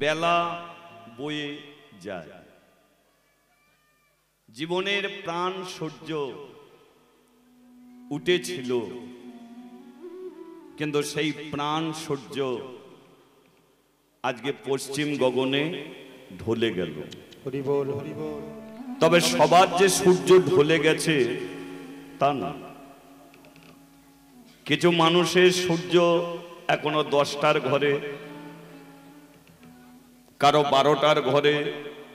বেলা বয়ে যায়। জীবনের প্রাণ সূর্য উঠেছিল, কিন্তু সেই প্রাণ সূর্য আজকে পশ্চিম গগনে ঢলে গেল। তবে সবার যে সূর্য ঢলে গেছে তা না, কিছু মানুষের সূর্য এখনো 10টার ঘরে, কারো 12টার ঘরে,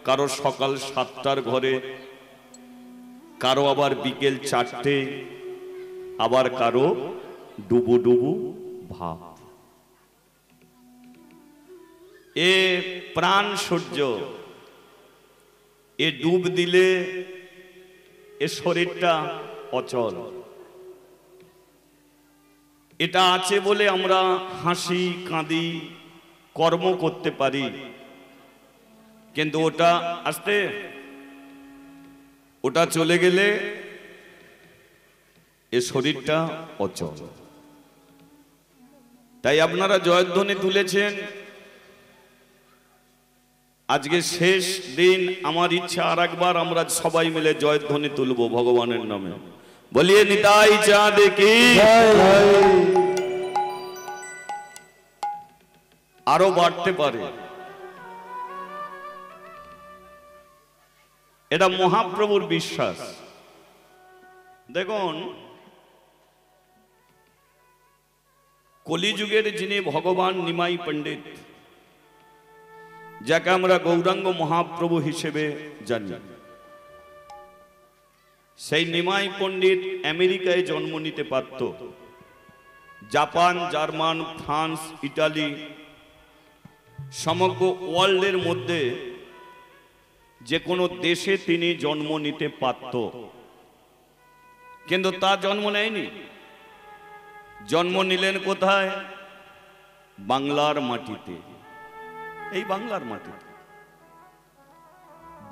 কারো সকাল 7টার ঘরে, কারো আবার বিকেল 4টে, আবার কারো ডুবু ডুবু ভাব। এ প্রাণ সূর্য, এ ডুব দিলে এ শরীরটা অচল। এটা আছে বলে আমরা হাসি কাঁদি, কর্ম করতে পারি, কিন্তু ওটা চলে গেলে এ শরীরটা অচল। তাই আপনারা জয়ধ্বনি তুলেছেন, আজকে শেষ দিন। আমার ইচ্ছা আর একবার আমরা সবাই মিলে জয়ধ্বনি তুলব ভগবানের নামে। বলিয়ে নিতাই চাঁদ কি, আরো বাড়তে পারে। এটা মহাপ্রভুর বিশ্বাস। দেখুন, কলিযুগের যিনি ভগবান নিমাই পণ্ডিত, যাকে আমরা গৌরাঙ্গ মহাপ্রভু হিসেবে জানি, সেই নিমাই পণ্ডিত আমেরিকায় জন্ম নিতে পারত। জাপান, জার্মান, ফ্রান্স, ইটালি, সমগ্র ওয়ার্ল্ডের মধ্যে যে কোনো দেশে তিনি জন্ম নিতে পারত, কিন্তু তা জন্ম নেয়নি। জন্ম নিলেন কোথায়? বাংলার মাটিতে। এই বাংলার মাটিতে,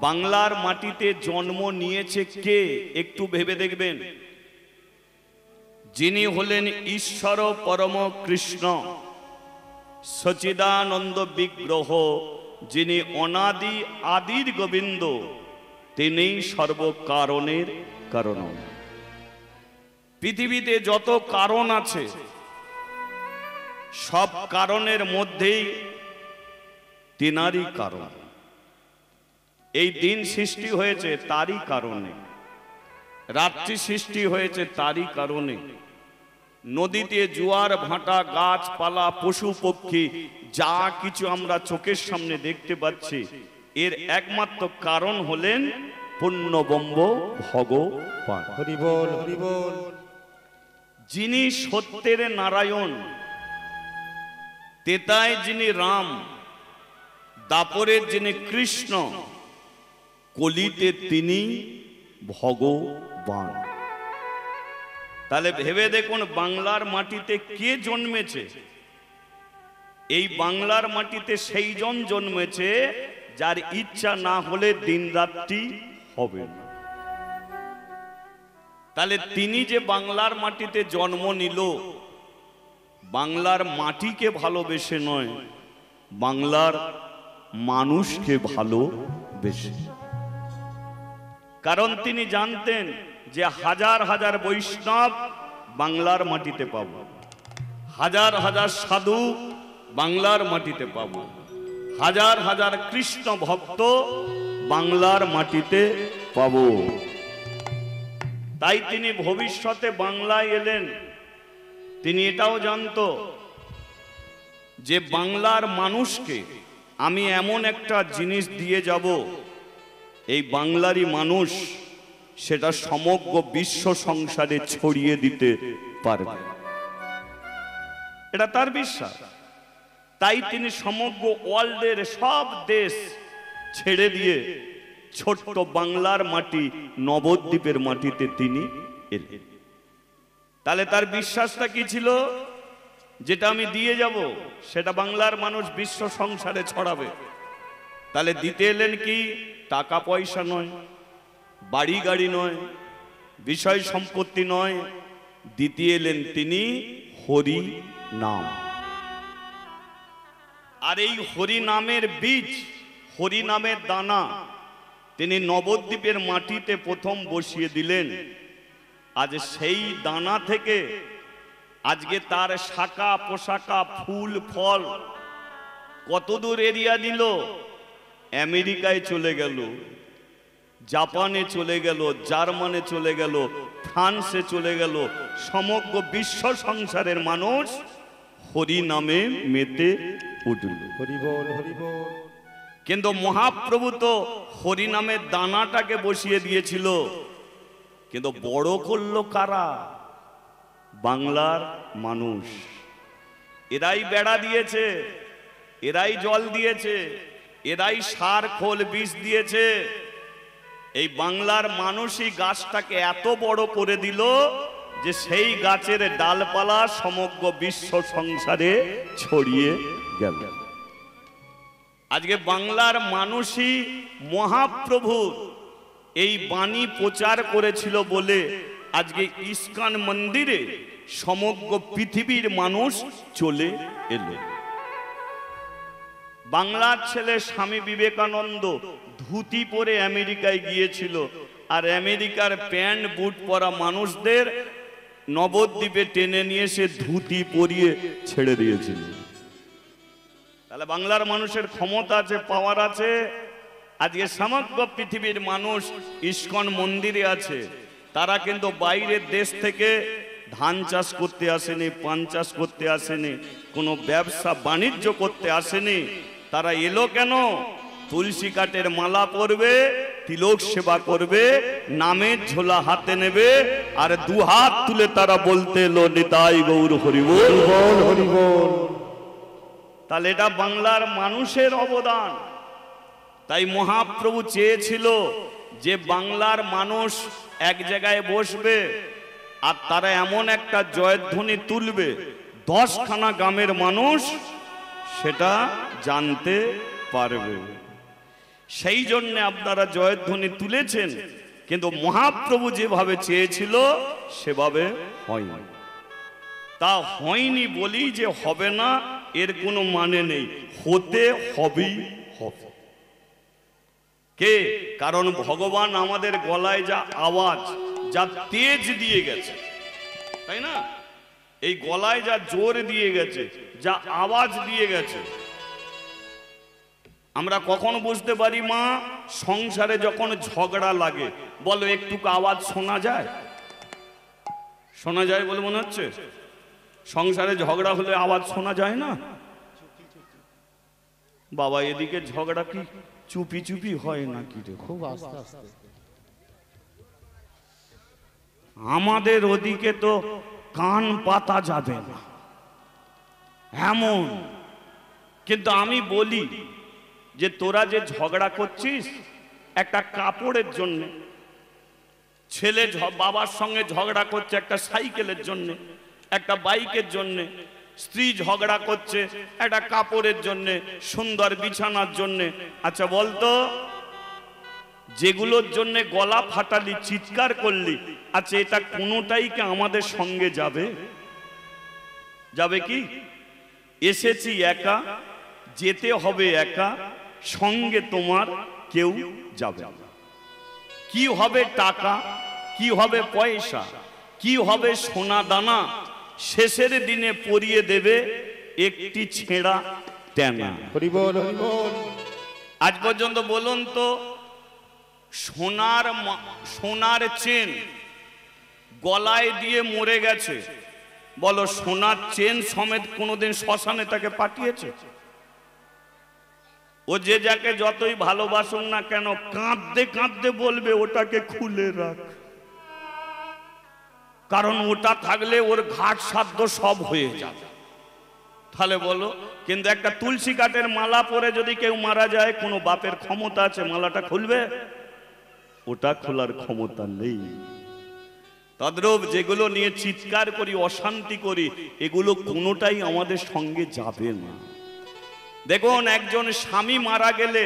বাংলার মাটিতে জন্ম নিয়েছে কে? একটু ভেবে দেখবেন। যিনি হলেন ঈশ্বর পরম কৃষ্ণ, সচিদানন্দ বিগ্রহ, যিনি অনাদি আদির গোবিন্দ, তিনিই সর্বকারণের কারণ। পৃথিবীতে যত কারণ আছে, সব কারণের মধ্যেই তিনারই কারণ। এই দিন সৃষ্টি হয়েছে তারই কারণে, রাত্রি সৃষ্টি হয়েছে তারই কারণে, নদীতে জোয়ার ভাটা, গাছপালা, পশু পক্ষী, যা কিছু আমরা চোখের সামনে দেখতে পাচ্ছি, এর একমাত্র কারণ হলেন পূর্ণব্রহ্ম ভগবান। হরি বল, হরি বল। যিনি সত্যের নারায়ণ, তেতায় যিনি রাম, দাপরের যিনি কৃষ্ণ, কলিতে তিনি ভগবান। তাহলে ভেবে দেখুন, বাংলার মাটিতে কে জন্মেছে? এই বাংলার মাটিতে সেই জন জন্মেছে যার ইচ্ছা না হলে দিন রাত্রি হবে না। তাহলে তিনি যে বাংলার মাটিতে জন্ম নিল, বাংলার মাটিকে ভালোবেসে নয়, বাংলার মানুষকে ভালোবেসে। কারণ তিনি জানতেন যে হাজার হাজার বৈষ্ণব বাংলার মাটিতে পাব, হাজার হাজার সাধু বাংলার মাটিতে পাব, হাজার হাজার কৃষ্ণ ভক্ত বাংলার মাটিতে পাব। তাই তিনি ভবিষ্যতে বাংলায় এলেন। তিনি এটাও জানত যে বাংলার মানুষকে আমি এমন একটা জিনিস দিয়ে যাব, এই বাংলারই মানুষ সেটা সমগ্র বিশ্ব সংসারে ছড়িয়ে দিতে পারবে। এটা তার বিশ্বাস। তাই তিনি সমগ্র ওয়ার্ল্ডের সব দেশ ছেড়ে দিয়ে ছোট্ট বাংলার মাটি, নবদ্বীপের মাটিতে তিনি এলেন। তাহলে তার বিশ্বাসটা কি ছিল? যেটা আমি দিয়ে যাব সেটা বাংলার মানুষ বিশ্ব সংসারে ছড়াবে। তাহলে দিতে এলেন কি? টাকা পয়সা নয়, বাড়ি গাড়ি নয়, বিষয় সম্পত্তি নয়, দিতে এলেন তিনি হরি নাম। আর এই হরি নামের বীজ, হরি নামের দানা তিনি নবদ্বীপের মাটিতে প্রথম বসিয়ে দিলেন। আজ সেই দানা থেকে আজকে তার শাখা পোশাকা ফুল ফল কতদূর এরিয়া নিল, আমেরিকায় চলে গেল, জাপানে চলে গেল, জার্মানে চলে গেল, ফ্রান্সে চলে গেল। সমগ্র বিশ্ব সংসারের মানুষ হরি নামে মেতে উঠল। কিন্তু মহাপ্রভু তো হরি নামের দানাটাকে বসিয়ে দিয়েছিল, কিন্তু বড় করলো কারা? বাংলার মানুষ। এরাই বেড়া দিয়েছে, এরাই জল দিয়েছে, এরাই সার খোল বীজ দিয়েছে। এই বাংলার মানুষই গাছটাকে এত বড় করে দিল যে সেই গাছের ডালপালা সমগ্র বিশ্ব সংসারে ছড়িয়ে গেল। আজকে বাংলার মানুষই মহাপ্রভুর এই বাণী প্রচার করেছিল বলে আজকে ইস্কন মন্দিরে সমগ্র পৃথিবীর মানুষ চলে এলো। বাংলার ছেলে স্বামী বিবেকানন্দ ধুতি পরে আমেরিকায় গিয়েছিল, আর আমেরিকার প্যান্ট বুট পরা মানুষদের নবদ্বীপে টেনে নিয়ে সে ধুতি পরিয়ে ছেড়ে দিয়েছিল। তাহলে বাংলার মানুষের ক্ষমতা আছে, পাওয়ার আছে। আজকে সমগ্র পৃথিবীর মানুষ ইস্কন মন্দিরে আছে। তারা কিন্তু বাইরের দেশ থেকে ধান চাষ করতে আসেনি, পান চাষ করতে আসেনি, কোনো ব্যবসা বাণিজ্য করতে আসেনি। তারা এলো কেন? তুলসী কাঠের মালা পরবে, তিলক সেবা করবে, নামের ঝোলা হাতে নেবে, আর দুহাত তুলে তারা বলতে এলো নিতাই গৌর হরি বল, হরি বল। তাহলে এটা বাংলার মানুষের অবদান। তাই মহাপ্রভু চেয়েছিল যে বাংলার মানুষ এক জায়গায় বসবে আর তারা এমন একটা জয়ধ্বনি তুলবে 10খানা গ্রামের মানুষ সেটা জানতে পারবে। সেই জন্য আপনারা জয়ধ্বনি তুলেছেন, কিন্তু মহাপ্রভু যেভাবে চেয়েছিল সেভাবে হয়নি। তা হয়নি বলি যে হবে না এর কোনো মানে নেই, হতে হবেই হবে। কে? কারণ ভগবান আমাদের গলায় যা আওয়াজ, যা তেজ দিয়ে গেছে, তাই না? এই গলায় যা জোর দিয়ে গেছে, যা আওয়াজ দিয়ে গেছে, আমরা কখন বুঝতে পারি মা? সংসারে যখন ঝগড়া লাগে, বলো একটুকু আওয়াজ শোনা যায়? শোনা যায় বলে মনে হচ্ছে? সংসারে ঝগড়া হলে আওয়াজ শোনা যায় না? বাবা এদিকে ঝগড়া কি চুপি চুপি হয় নাকি রে? খুব আস্তে আস্তে। আমাদের ওদিকে তো কান পাতা যাবে না এমন। কিন্তু আমি বলি যে তোরা যে ঝগড়া করছিস একটা কাপড়ের জন্য, ছেলে বাবার সঙ্গে ঝগড়া করছে একটা সাইকেলের জন্য, একটা বাইকের জন্য, স্ত্রী ঝগড়া করছে একটা কাপড়ের জন্য, সুন্দর বিছানার জন্য। আচ্ছা বলতো, যেগুলোর জন্য গলা ফাটালি, চিৎকার করলি, আচ্ছা এটা কোনোটাই কি আমাদের সঙ্গে যাবে? যাবে কি? এসেছি একা, যেতে হবে একা, সঙ্গে তোমার কেউ যাবে না। কি হবে টাকা, কি হবে পয়সা, কি হবে সোনা দানা, শেষের দিনে পরিয়ে দেবে একটি ছেঁড়া টেনা। আজ পর্যন্ত বলুন তো, সোনার চেন গলায় দিয়ে মরে গেছে, বলো সোনার চেন সমেত কোনোদিন শ্মশানে তাকে পাঠিয়েছে? ও যে যাকে যতই ভালোবাসুক না কেন কাঁদতে কাঁদতে বলবে ওটাকে খুলে রাখ, কারণ ওটা থাকলে ওর ঘাট সাধ্য সব হয়ে যাবে। তাহলে বলো, কিন্তু একটা তুলসী কাঠের মালা পরে যদি কেউ মারা যায়, কোনো বাপের ক্ষমতা আছে মালাটা খুলবে? ওটা খোলার ক্ষমতা নেই। তদ্রূপ যেগুলো নিয়ে চিৎকার করি, অশান্তি করি, এগুলো কোনোটাই আমাদের সঙ্গে যাবে না। দেখুন, একজন স্বামী মারা গেলে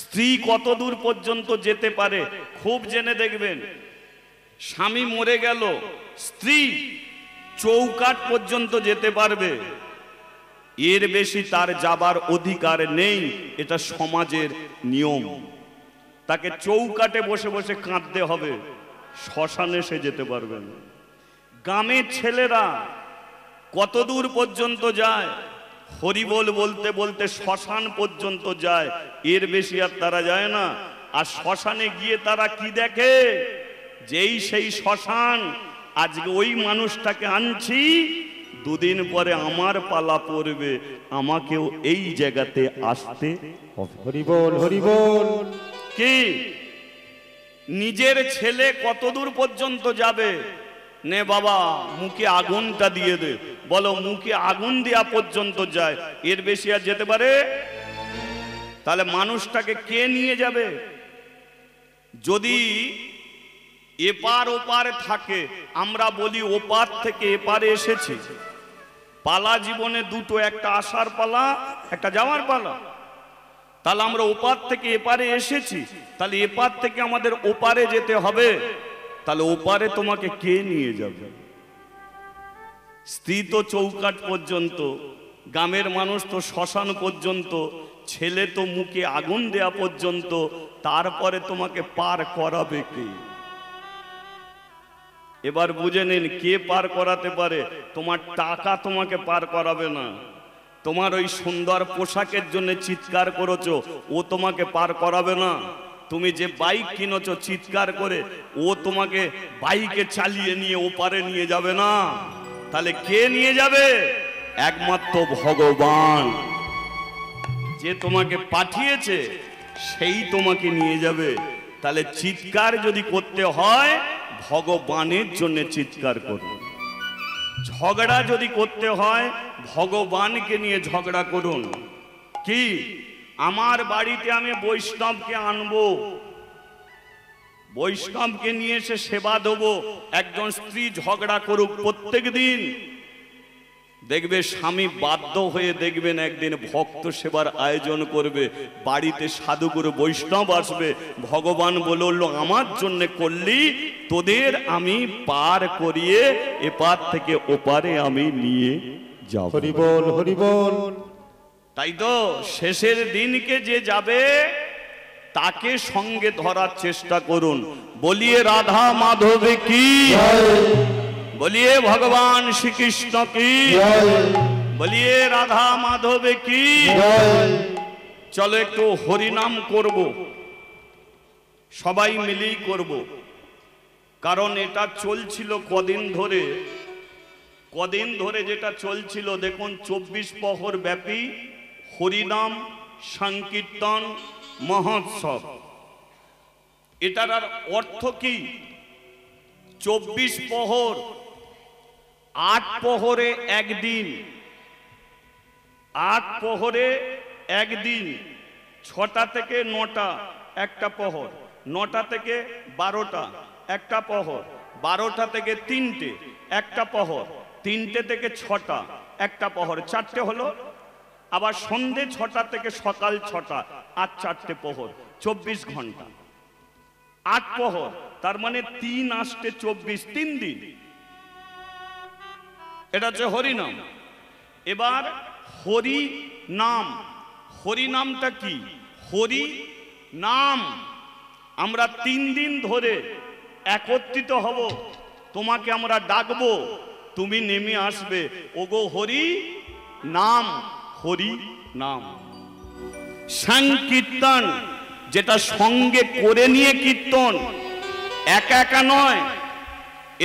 স্ত্রী কত দূর পর্যন্ত যেতে পারে খুব জেনে দেখবেন। স্বামী মরে গেল, স্ত্রী চৌকাঠ পর্যন্ত যেতে পারবে। এর বেশি তার যাবার অধিকার নেই, এটা সমাজের নিয়ম। তাকে চৌকাটে বসে বসে কাঁদতে হবে, শ্মশানে সে যেতে পারবে না। গ্রামের ছেলেরা কত দূর পর্যন্ত যায়, হরিবোল বলতে বলতে শ্মশান পর্যন্ত যায়, এর বেশি আর তারা যায় না। আর শ্মশানে গিয়ে তারা কি দেখে, যেই সেই শ্মশান, আজকে ওই মানুষটাকে আনছি, দুদিন পরে আমার পালা পড়বে, আমাকেও এই জায়গাতে আসতে হবে। হরিবোল হরিবোল। কি নিজের ছেলে কত দূর পর্যন্ত যাবে? নে বাবা মুখে আগুনটা দিয়ে দে, বলো মুখে আগুন দেওয়া পর্যন্ত যায়, এর বেশি আর যেতে পারে? তাহলে মানুষটাকে কে নিয়ে যাবে? যদি এপার ওপার থাকে, আমরা বলি ওপার থেকে এপারে এসেছি, পালা জীবনে দুটো, একটা আসার পালা, একটা যাওয়ার পালা। তাহলে আমরা ওপার থেকে এপারে এসেছি, তাহলে এপার থেকে আমাদের ওপারে যেতে হবে। তাহলে ওপারে তোমাকে কে নিয়ে যাবে? স্ত্রী তো চৌকাট পর্যন্ত, গ্রামের মানুষ তো শ্মশান পর্যন্ত, ছেলে তো মুখে আগুন দেয়া পর্যন্ত, তারপরে তোমাকে পার করাবে কে? এবার বুঝে নিন কে পার করাতে পারে। তোমার টাকা তোমাকে পার করাবে না, তোমার ওই সুন্দর পোশাকের জন্য চিৎকার করেছো, ও তোমাকে পার করাবে না। তুমি যে বাইক কিনেছো চিৎকার করে, ও তোমাকে বাইকে চালিয়ে নিয়ে ওপারে নিয়ে যাবে না। তাহলে কে নিয়ে যাবে? একমাত্র ভগবান, যে তোমাকে পাঠিয়েছে সেই তোমাকে নিয়ে যাবে। তাহলে চিৎকার যদি করতে হয়, ভগবানের জন্য চিৎকার করুন। ঝগড়া যদি করতে হয়, ভগবানকে নিয়ে ঝগড়া করুন। কি আমার বাড়িতে আমি বৈষ্ণবকে আনবো, বৈষ্ণবকে নিয়ে এসে সেবা দেবো, একজন স্ত্রী ঝগড়া করুক প্রত্যেক দিন, দেখবে স্বামী বাধ্য হয়ে দেখবেন একদিন ভক্ত সেবার আয়োজন করবে, বাড়িতে সাধুগুরু বৈষ্ণব আসবে। ভগবান বলল আমার জন্য করলি, তোদের আমি পার করিয়ে এপার থেকে ওপারে আমি নিয়ে যাব। হরিবোল হরিবোল। তাই তো শেষের দিনকে যে যাবে তাকে সঙ্গে ধরার চেষ্টা করুন। বলিয়ে রাধা মাধব কি, বলিয়ে ভগবান শ্রীকৃষ্ণ কি, বলিয়ে রাধা মাধব কি। চলো একটু হরিনাম করব, সবাই মিলেই করব, কারণ এটা চলছিল কদিন ধরে। কদিন ধরে যেটা চলছিল দেখুন, 24 প্রহর ব্যাপী হরিনাম সংকীর্তন মহোৎসব। এটার আর অর্থ কি? 24 প্রহর, 8 প্রহরে একদিন, 8 প্রহরে একদিন, 6টা থেকে 9টা একটা প্রহর, 9টা থেকে 12টা একটা প্রহর, 12টা থেকে 3টে একটা প্রহর, 3টে থেকে 6টা একটা প্রহর, 4টে হলো। আবার সন্ধে 6টা থেকে সকাল 6টা, আর 4টে প্রহর, 24 ঘন্টা, 8 প্রহর। তার মানে 3 8 24, 3 দিন। এটা হচ্ছে হরিনাম। এবার হরি নাম, হরি নামটা কি? হরি নাম। আমরা 3 দিন ধরে একত্রিত হব, তোমাকে আমরা ডাকবো, তুমি নেমে আসবে। ওগো হরি নাম, হরি নাম। সংকীর্তন, যেটা সঙ্গে করে নিয়ে কীর্তন, একা একা নয়।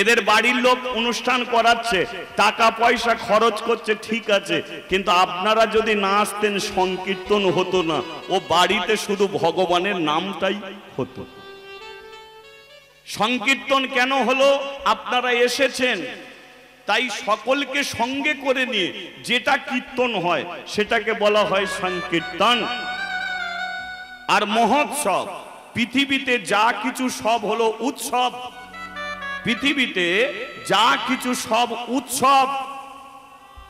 এদের বাড়ির লোক অনুষ্ঠান করাচ্ছে, টাকা পয়সা খরচ করছে, ঠিক আছে, কিন্তু আপনারা যদি না আসতেন সংকীর্তন হতো না, ও বাড়িতে শুধু ভগবানের নামটাই হতো। সংকীর্তন কেন হলো? আপনারা এসেছেন, তাই সকলকে সঙ্গে করে নিয়ে যেটা কীর্তন হয় সেটাকে বলা হয় সংকীর্তন। আর মহোৎসব, পৃথিবীতে যা কিছু সব হলো উৎসব, পৃথিবীতে যা কিছু সব উৎসব,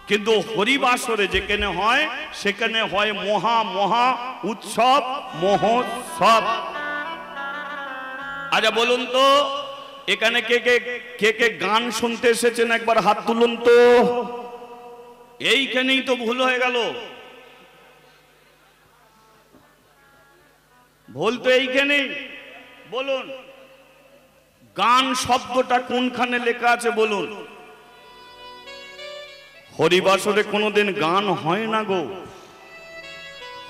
কিন্তু হরিবাসরে যেখানে হয় সেখানে হয় মহা মহা উৎসব, মহোৎসব। আচ্ছা বলুন তো, এখানে কে কে কে কে গান শুনতে এসেছেন? একবার হাত তুলুন তো। এইখানেই তো ভুল হয়ে গেল। ভুল তো এইখানেই। বলুন গান শব্দটা কোনখানে লেখা আছে বলুন। হরিবাসরে কোনোদিন গান হয় না গো।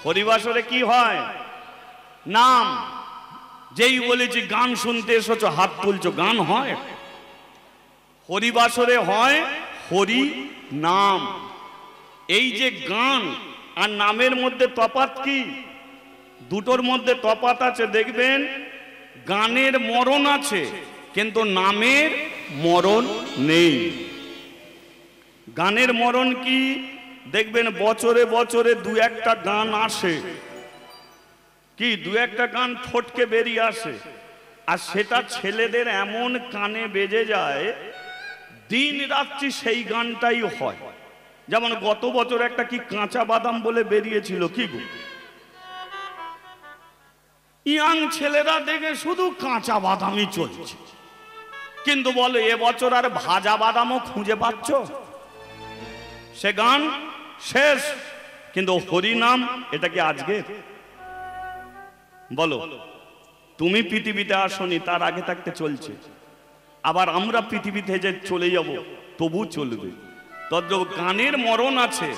হরিবাসরে কি হয়? নাম। যেই বলেছি গান শুনতে এসেছো হাত তুলছো, গান হয়? হরিবাসরে হয় হরি নাম। এই যে গান আর নামের মধ্যে তফাৎ কি? দুটোর মধ্যে তফাৎ আছে। দেখবেন গানের মরণ আছে কিন্তু নামের মরণ নেই। গানের মরণ কি? দেখবেন বছরে বছরে দু একটা গান আসে, কি দু একটা গান ফটকে বেরিয়ে আসে, আর সেটা ছেলেদের এমন কানে বেজে যায় দিন রাত্রি সেই গানটাই হয়। যেমন গত বছর একটা কি কাঁচা বাদাম বলে বেরিয়েছিল, কি গো, ইয়াং ছেলেরা দেখে শুধু কাঁচা বাদামই চলছে, কিন্তু বলে এবছর আর ভাজা বাদামও খুঁজে পাচ্ছ? সে গান শেষ। কিন্তু হরিনাম এটা কি আজকে? বলো, তুমি পৃথিবীতে আসনি তার আগে থাকতে চলছে, আবার আমরা পৃথিবীতে যে চলে যাব তবু চলবে। তদ্রূপ গানের মরণ আছে,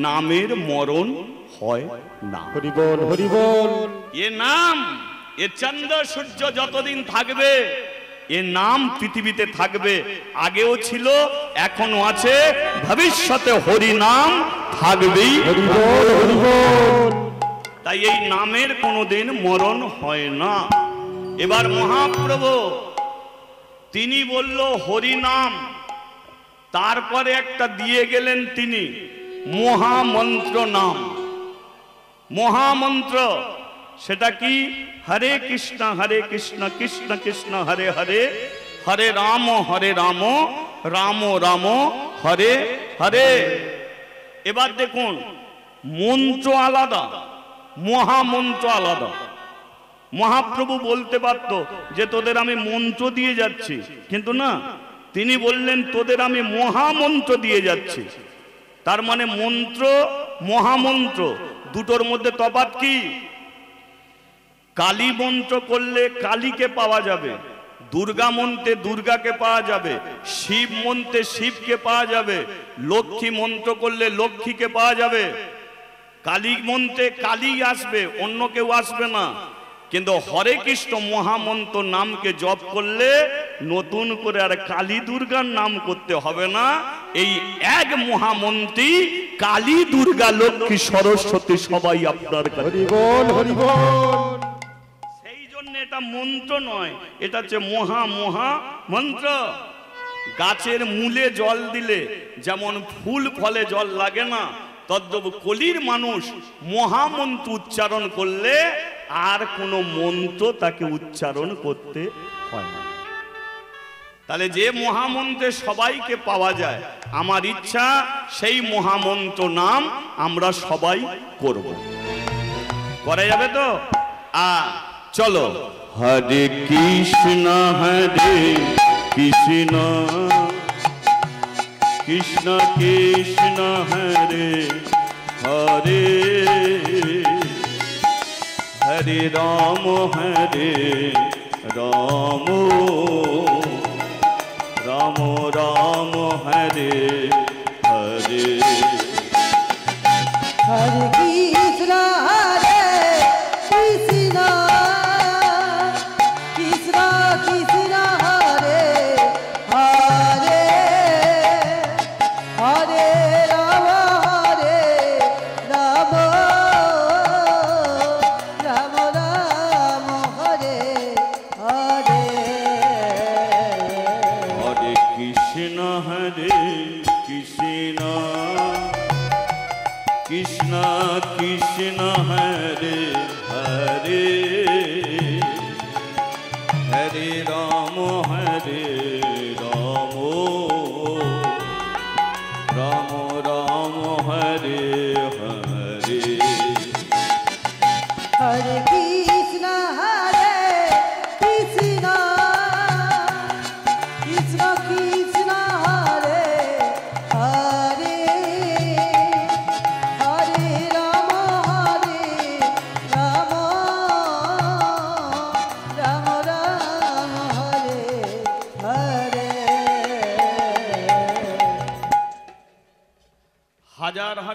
নামের মরণ হয় না। হরি বল, হরি বল। এ নাম, এ চন্দ্র সূর্য যতদিন থাকবে এ নাম পৃথিবীতে থাকবে। আগেও ছিল, এখনো আছে, ভবিষ্যতে হরি নাম থাকবেই। হরি বল, হরি বল। তাই এই নামের কোনোদিন মরণ হয় না। এবার মহাপ্রভু তিনি বলল হরি নাম, তারপরে একটা দিয়ে গেলেন তিনি মহামন্ত্র নাম। মহামন্ত্র সেটা কি? হরে কৃষ্ণ কৃষ্ণ কৃষ্ণ হরে হরে, হরে রাম রাম রাম হরে হরে। এবার দেখুন মন্ত্র আলাদা, মহামন্ত্র আলাদা। মহাপ্রভু বলতে পারত যে তোদের আমি মন্ত্র দিয়ে যাচ্ছি, কিন্তু না, তিনি বললেন তোদের আমি মহামন্ত্র দিয়ে যাচ্ছি। তার মানে মন্ত্র মহামন্ত্র দুটোর মধ্যে তফাৎ কি? কালী মন্ত্র করলে কালীকে পাওয়া যাবে, দুর্গা মন্ত্রে দুর্গাকে পাওয়া যাবে, শিব মন্ত্রে শিবকে পাওয়া যাবে, লক্ষ্মী মন্ত্র করলে লক্ষ্মীকে পাওয়া যাবে। কালী মন্ত্রে কালী আসবে, অন্য কেউ আসবে না। কিন্তু হরে কৃষ্ণ মহামন্ত্র নামকে জপ করলে নতুন করে আর কালী দুর্গার নাম করতে হবে না। এই এক মহামন্ত্রী কালী দুর্গা লক্ষ্মী সরস্বতী সবাই আপনার কাছে। হরি বল, হরি বল। সেই জন্য এটা মন্ত্র নয়, এটা হচ্ছে মহা মহা মন্ত্র। গাছের মূলে জল দিলে যেমন ফুল ফলে জল লাগে না, তদ্রূপ কলির মানুষ মহামন্ত্র উচ্চারণ করলে আর কোনো মন্ত্র তাকে উচ্চারণ করতে হয় না। তাহলে যে মহামন্ত্রে সবাইকে পাওয়া যায়, আমার ইচ্ছা সেই মহামন্ত্র নাম আমরা সবাই করব। করা যাবে তো? চলো। হরে কৃষ্ণ কৃষ্ণ কৃষ্ণ কৃষ্ণ হরে হরে, হরে রাম রাম রাম রাম হরে হরে। হরে কৃষ্ণ কৃষ্ণ কৃষ্ণ কৃষ্ণ হরে হরে, হরে রাম রাম রাম রাম হরে হরে। হরে কৃষ্ণ কৃষ্ণ কৃষ্ণ কৃষ্ণ হরে হরে, হরে রাম রাম রাম হরে হরে। হরে কৃষ্ণ কৃষ্ণ কৃষ্ণ কৃষ্ণ হরে হরে,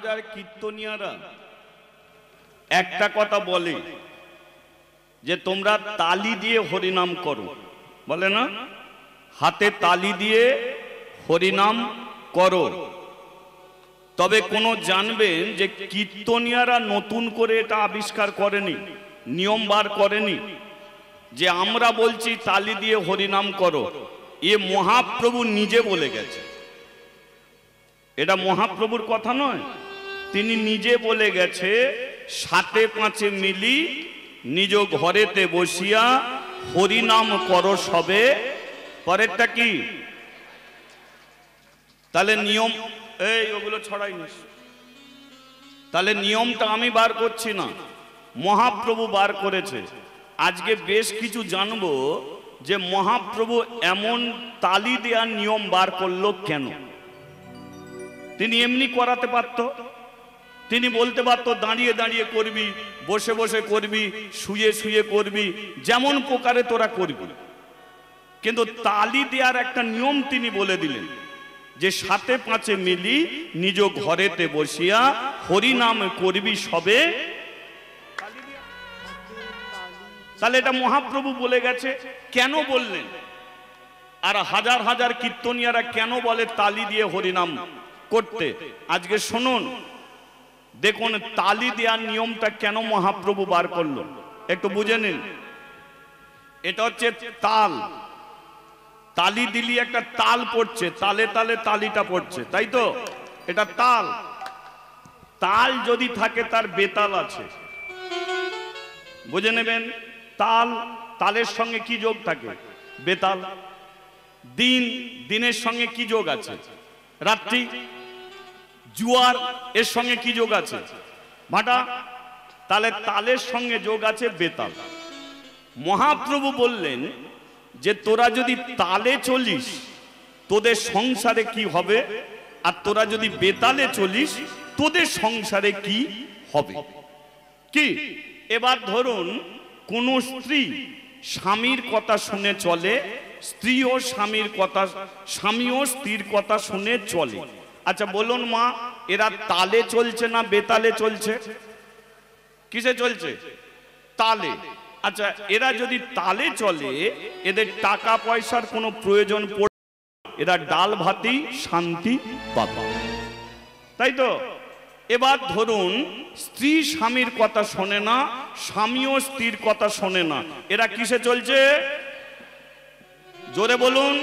হাজার কীর্তনিয়ারা একটা কথা বলে যে তোমরা তালি দিয়ে হরিনাম করো, বলে না? হাতে তালি দিয়ে হরিনাম করো। তবে কোনো জানবেন যে কীর্তনিয়ারা নতুন করে এটা আবিষ্কার করেনি, নিয়ম বার করেনি যে আমরা বলছি তালি দিয়ে হরিনাম করো। এ মহাপ্রভু নিজে বলে গেছে, এটা মহাপ্রভুর কথা নয়, তিনি নিজে বলে গেছে, সাথে পাঁচে মিলি নিজ ঘরেতে বসিয়া হরিনাম করো সবে। পরেরটা কি? তাহলে নিয়ম, এই ওগুলো ছড়াই না, তাহলে নিয়মটা আমি বার করছি না, মহাপ্রভু বার করেছে। আজকে বেশ কিছু জানবো যে মহাপ্রভু এমন তালি দেওয়ার নিয়ম বার করলো কেন। তিনি এমনি করাতে পারত, তিনি বলতে পারতো দাঁড়িয়ে দাঁড়িয়ে করবি, বসে বসে করবি, শুয়ে শুয়ে করবি, যেমন প্রকারে তোরা করবি। কিন্তু তালি দেওয়ার একটা নিয়ম তিনি বলে দিলেন যে সাথে পাঁচে মিলি নিজ ঘরেতে বসিয়া হরিনাম করবি সবে। তাহলে এটা মহাপ্রভু বলে গেছে, কেন বললেন? আর হাজার হাজার কীর্তনিয়ারা কেন বলে তালি দিয়ে হরিনাম করতে? আজকে শুনুন, দেখুন তালি দেওয়ার নিয়মটা কেন মহাপ্রভু বার করলো, একটু বুঝে নিন। এটা হচ্ছে তাল, তালি দিলি একটা তাল পড়ছে, তালে তালে তালিটা পড়ছে, তাই তো? এটা তাল। তাল যদি থাকে তার বেতাল আছে, বুঝে নেবেন। তাল, তালের সঙ্গে কি যোগ থাকে? বেতাল। দিন, দিনের সঙ্গে কি যোগ আছে? রাত্রি। জুয়ার, এর সঙ্গে কি যোগ আছে? ভাটা। তাহলে তালের সঙ্গে যোগ আছে বেতাল। মহাপ্রভু বললেন যে তোরা যদি তালে চলিস তোদের সংসারে কি হবে, আর তোরা যদি বেতালে চলিস তোদের সংসারে কি হবে। কি? এবার ধরুন কোন স্ত্রী স্বামীর কথা শুনে চলে, স্ত্রীও স্বামীর কথা, স্বামীও স্ত্রীর কথা শুনে চলে। আচ্ছা বলুন মা, এরা তালে চলছে না বেতালে চলছে? কিসে চলছে? তালে। আচ্ছা এরা যদি তালে চলে, এদের টাকা পয়সার কোনো প্রয়োজন পড়ে না, এরা ডাল ভাতেই শান্তি পাবে, তাই তো? এবার ধরুন স্ত্রী স্বামীর কথা শোনে না, স্বামীও স্ত্রীর কথা শোনে না, এরা কিসে চলছে? জোরে বলুন।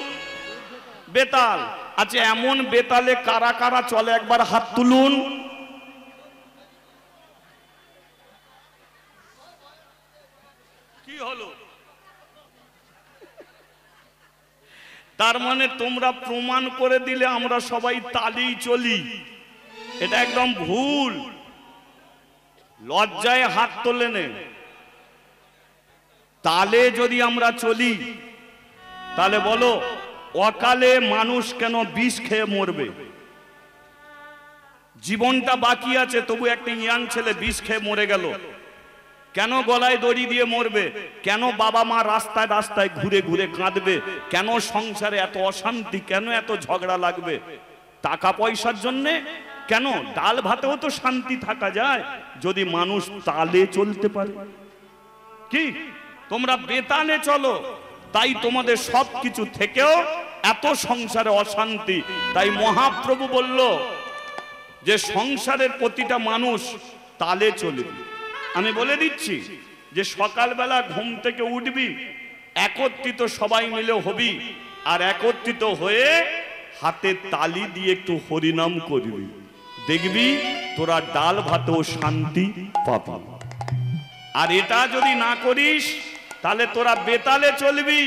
বেতাল। আচ্ছা এমন বেতালে কারা কারা চলে একবার হাত তুলুন। কি হলো? তার মানে তোমরা প্রমাণ করে দিলে আমরা সবাই তালেই চলি, এটা একদম ভুল। লজ্জায় হাত তোলে নে। তালে যদি আমরা চলি তাহলে বলো অকালে মানুষ কেন বিষ খেয়ে মরবে? জীবনটা বাকি আছে, তবু একটা ইয়াং ছেলে বিষ খেয়ে মরে গেল, কেন গলায় দড়ি দিয়ে মরবে? কেন বাবা মা রাস্তায় রাস্তায় ঘুরে ঘুরে কাঁদবে? কেন সংসারে এত অশান্তি, কেন এত ঝগড়া লাগবে? টাকা পয়সার জন্যে? কেন? ডাল ভাতেও তো শান্তি থাকা যায় যদি মানুষ তালে চলতে পারে। কি তোমরা বেতালে চলো, তাই তোমাদের সবকিছু থেকেও এত সংসারে অশান্তি। তাই মহাপ্রভু বলল যে সংসারের প্রতিটা মানুষ তালে চলবে। আমি বলে দিচ্ছি যে সকালবেলা ঘুম থেকে উঠবি, একত্রিত সবাই মিলে হবি, আর একত্রিত হয়ে হাতে তালি দিয়ে একটু হরিনাম করবি, দেখবি তোরা ডাল ভাতেও শান্তি পাবি। আর এটা যদি না করিস তাহলে তোরা বেতালে চলবি,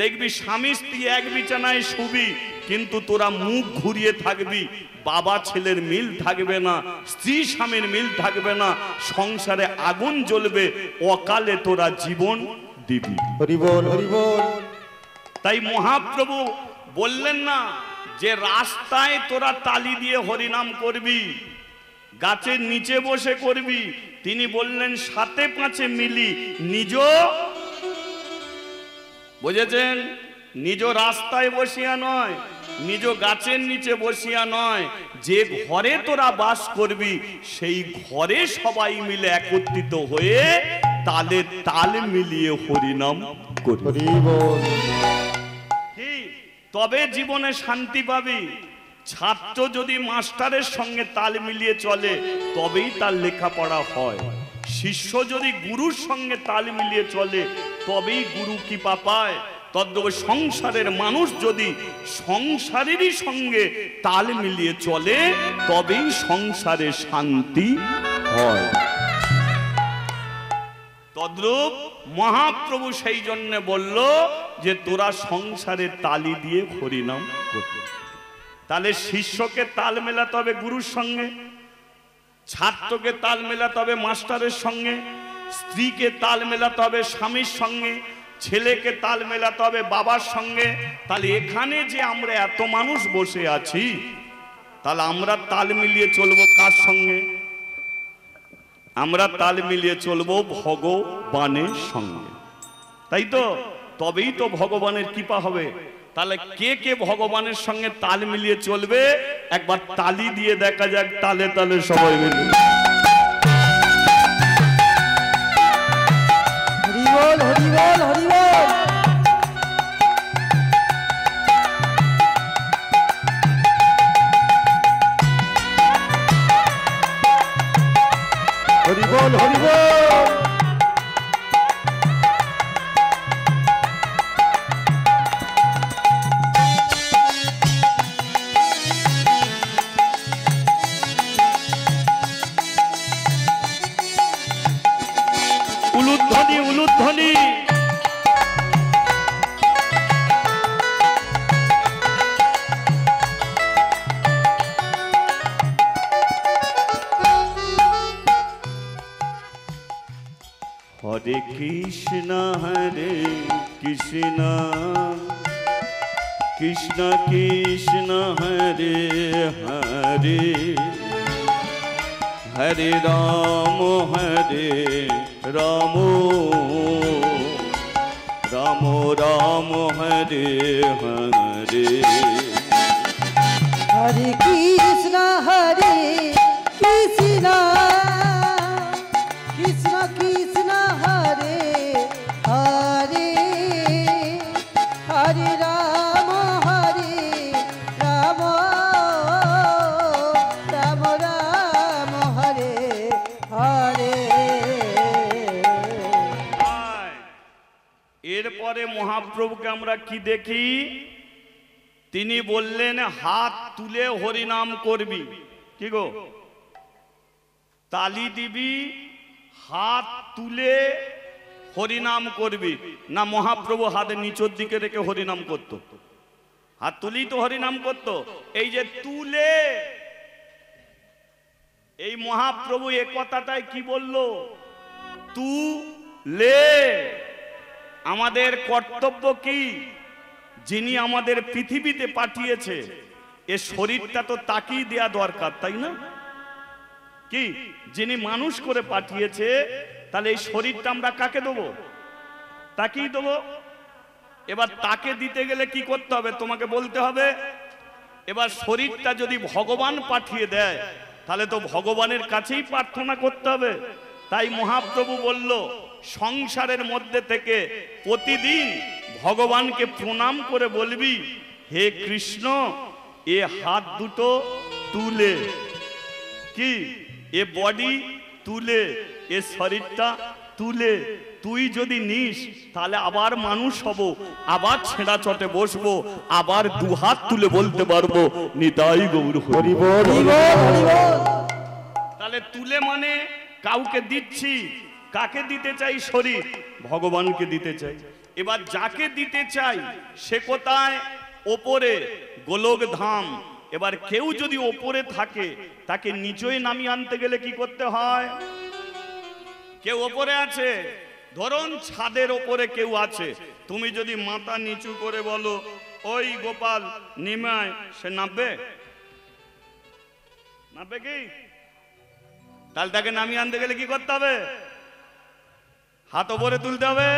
দেখবি স্বামী স্ত্রী এক বিছানায় শুবি, কিন্তু তোরা মুখ ঘুরিয়ে থাকবি, বাবা ছেলের মিল থাকবে না, স্ত্রী স্বামীর মিল থাকবে না, সংসারে আগুন জ্বলবে, অকালে তোরা জীবন দিবি। হরি বল, হরি বল। তাই মহাপ্রভু বললেন না যে রাস্তায় তোরা তালি দিয়ে হরিনাম করবি, গাছের নিচে বসে করবি। তিনি বললেন সাথে পাঁচে মিলি নিজ, বুঝেছেন? নিজ রাস্তায় বসিয়া নয়, নিজ গাছের নিচে বসিয়া নয়, যে ঘরে তোরা বাস করবি সেই ঘরে সবাই মিলে একত্রিত হয়ে তালে তাল মিলিয়ে হরিনাম করবি। হরি বল। কি তবে জীবনে শান্তি পাবি। ছাত্র যদি মাস্টারের সঙ্গে তাল মিলিয়ে চলে তবেই তার লেখাপড়া হয়। শিষ্য যদি গুরুর সঙ্গে তাল মিলিয়ে চলে তবেই গুরু কৃপা পায়। তদ্রূপ সংসারের মানুষ যদি সংসারেরই সঙ্গে তাল মিলিয়ে চলে তবেই সংসারে শান্তি হয়। তদ্রূপ মহাপ্রভু সেই জন্য বলল যে তোরা সংসারে তালি দিয়ে হরিনাম করবে। তাহলে শিষ্যকে তাল মেলাতে হবে গুরুর সঙ্গে, ছাত্রকে তাল মেলাতে হবে মাস্টারের সঙ্গে, স্ত্রীকে তাল মেলাতে হবে স্বামীর সঙ্গে, ছেলেকে তাল মেলাতে হবে বাবার সঙ্গে। তাহলে এখানে যে আমরা এত মানুষ বসে আছি, তাহলে আমরা তাল মিলিয়ে চলবো কার সঙ্গে? আমরা তাল মিলিয়ে চলবো ভগবানের সঙ্গে, তাই তো? তবেই তো ভগবানের কৃপা হবে। তাহলে কে কে ভগবানের সঙ্গে তাল মিলিয়ে চলবে একবার তালি দিয়ে দেখা যাক, তালে তালে সবাই মিলে। হরি বল হরি বল হরি বল। হরি বল হরি বল। উলুধ্বনি উলুধ্বনি। হরে কৃষ্ণ হরে কৃষ্ণ কৃষ্ণ কৃষ্ণ হরে হরে হরে রাম রাম রাম রাম হরে হরে। হরে কৃষ্ণ কৃষ্ণ কৃষ্ণ হরে হরে হরে রাম রাম রাম রাম হরে হরে। এরপরে মহাপ্রভুকে আমরা কি দেখি? তিনি বললেন হাত তুলে হরিনাম করবি। কি গো? তালি দিবি, হাত তুলে হরিনাম করবি না? মহাপ্রভু হাতের নিচের দিকে রেখে হরিনাম করত? হাত তুলেই তো হরিনাম করত। এই যে তুলে, এই মহাপ্রভু এ কথাটাই কি বলল? তুলে। আমাদের কর্তব্য কি? যিনি আমাদের পৃথিবীতে পাঠিয়েছে এ শরীরটা তো তাকেই দেয়া দরকার, তাই না? কি যিনি মানুষ করে পাঠিয়েছে, তাহলে এই শরীরটা আমরা কাকে দেবো? তাকেই দেবো। এবার তাকে দিতে গেলে কি করতে হবে? তোমাকে বলতে হবে। এবার শরীরটা যদি ভগবান পাঠিয়ে দেয় তাহলে তো ভগবানের কাছেই প্রার্থনা করতে হবে। তাই মহাপ্রভু বলল সংসারের মধ্যে থেকে প্রতিদিন ভগবানকে প্রণাম করে বলবি, হে কৃষ্ণ এ হাত দুটো তুলে, কি এ বডি তুলে, এ শরীরটা তুলে তুই যদি নিস তাহলে আবার মানুষ হব, আবার ছেঁড়া চটে বসবো, আবার দুহাত তুলে বলতে পারবো নিতাই গৌর হরি বল। তাহলে তুলে মানে কাউকে দিচ্ছি। কাকে দিতে চাই? শরীর ভগবানকে দিতে চাই। এবার যাকে দিতে চাই সে কোথায়? ওপরে গোলক ধাম। এবার কেউ যদি ওপরে থাকে তাকে নিচে নামিয়ে আনতে গেলে কি করতে হয়? কেউ ওপরে আছে, ধরুন ছাদের ওপরে কেউ আছে, তুমি যদি মাথা নিচু করে বলো ওই গোপাল নিমায়, সে নামবে? নামবে কি? তাহলে তাকে নামিয়ে আনতে গেলে কি করতে হবে? হাত ওপরে তুলতে হবে।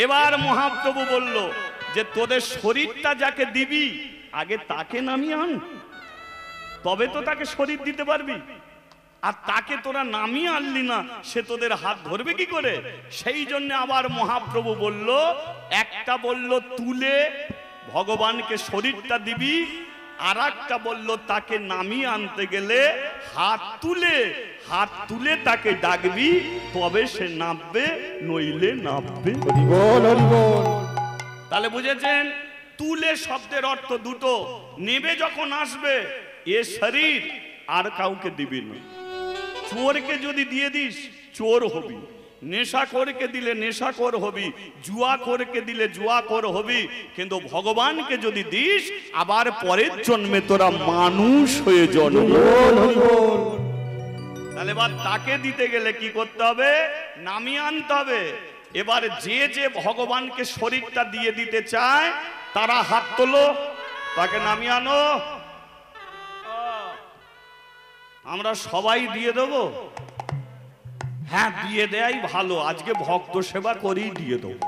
এবার মহাপ্রভু বলল যে তোদের শরীরটা যাকে দিবি আগে তাকে নামিয়ে আন, তবে তো তাকে শরীর দিতে পারবি। আর তাকে তোরা নামিয়ে আনলি না, সে তোদের হাত ধরবে কি করে? সেই জন্য আবার মহাপ্রভু বলল, একটা বলল তুলে ভগবানকে শরীরটা দিবি, আর একটা বলল তাকে নামিয়ে আনতে গেলে হাত তুলে তাকে ডাকবি, তবে সে নামবে, নইলে নামবে। হরিবোল হরিবোল। তাহলে বুঝেছেন, তুলে শব্দের অর্থ দুটো। নেবে যখন আসবে, এ শরীর আর কাউকে দিবি না। চোরকে যদি দিয়ে দিস চোর হবি, নেশাখোরকে দিলে নেশাখোর হবি, জুয়াখোরকে দিলে জুয়াখোর হবি, কিন্তু ভগবানকে যদি দিস আবার পরের জন্মে তোরা মানুষ হয়ে জন্মবি। তাহলে এবার তাকে দিতে গেলে কি করতে হবে? নামিয়ে আনতে হবে। এবার যে যে ভগবানকে শরীরটা দিয়ে দিতে চায় তারা হাত তোলো, তাকে নামিয়ে আনো। আমরা সবাই দিয়ে দেব? হ্যাঁ, দিয়ে দেয়াই ভালো। আজকে ভক্ত সেবা করেই দিয়ে দেব।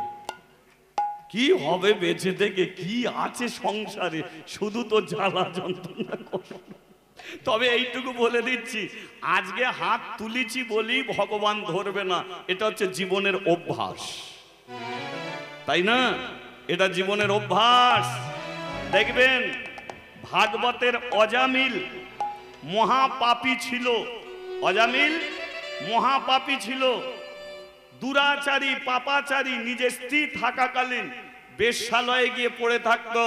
কি হবে বেঁচে থেকে? কি আছে সংসারে? শুধু তো জ্বালা যন্ত্রণা। তবে এইটুকু বলে দিচ্ছি, আজকে হাত তুলেছি বলি ভগবান ধরবে না, এটা হচ্ছে জীবনের অভ্যাস, তাই না? এটা জীবনের অভ্যাস। দেখবেন ভাগবতের অজামিল মহাপাপী ছিল। অজামিল মহাপাপী ছিল, দুরাচারী, পাপাচারী। নিজের স্ত্রী থাকাকালীন বেশ্যালয়ে গিয়ে পড়ে থাকতো।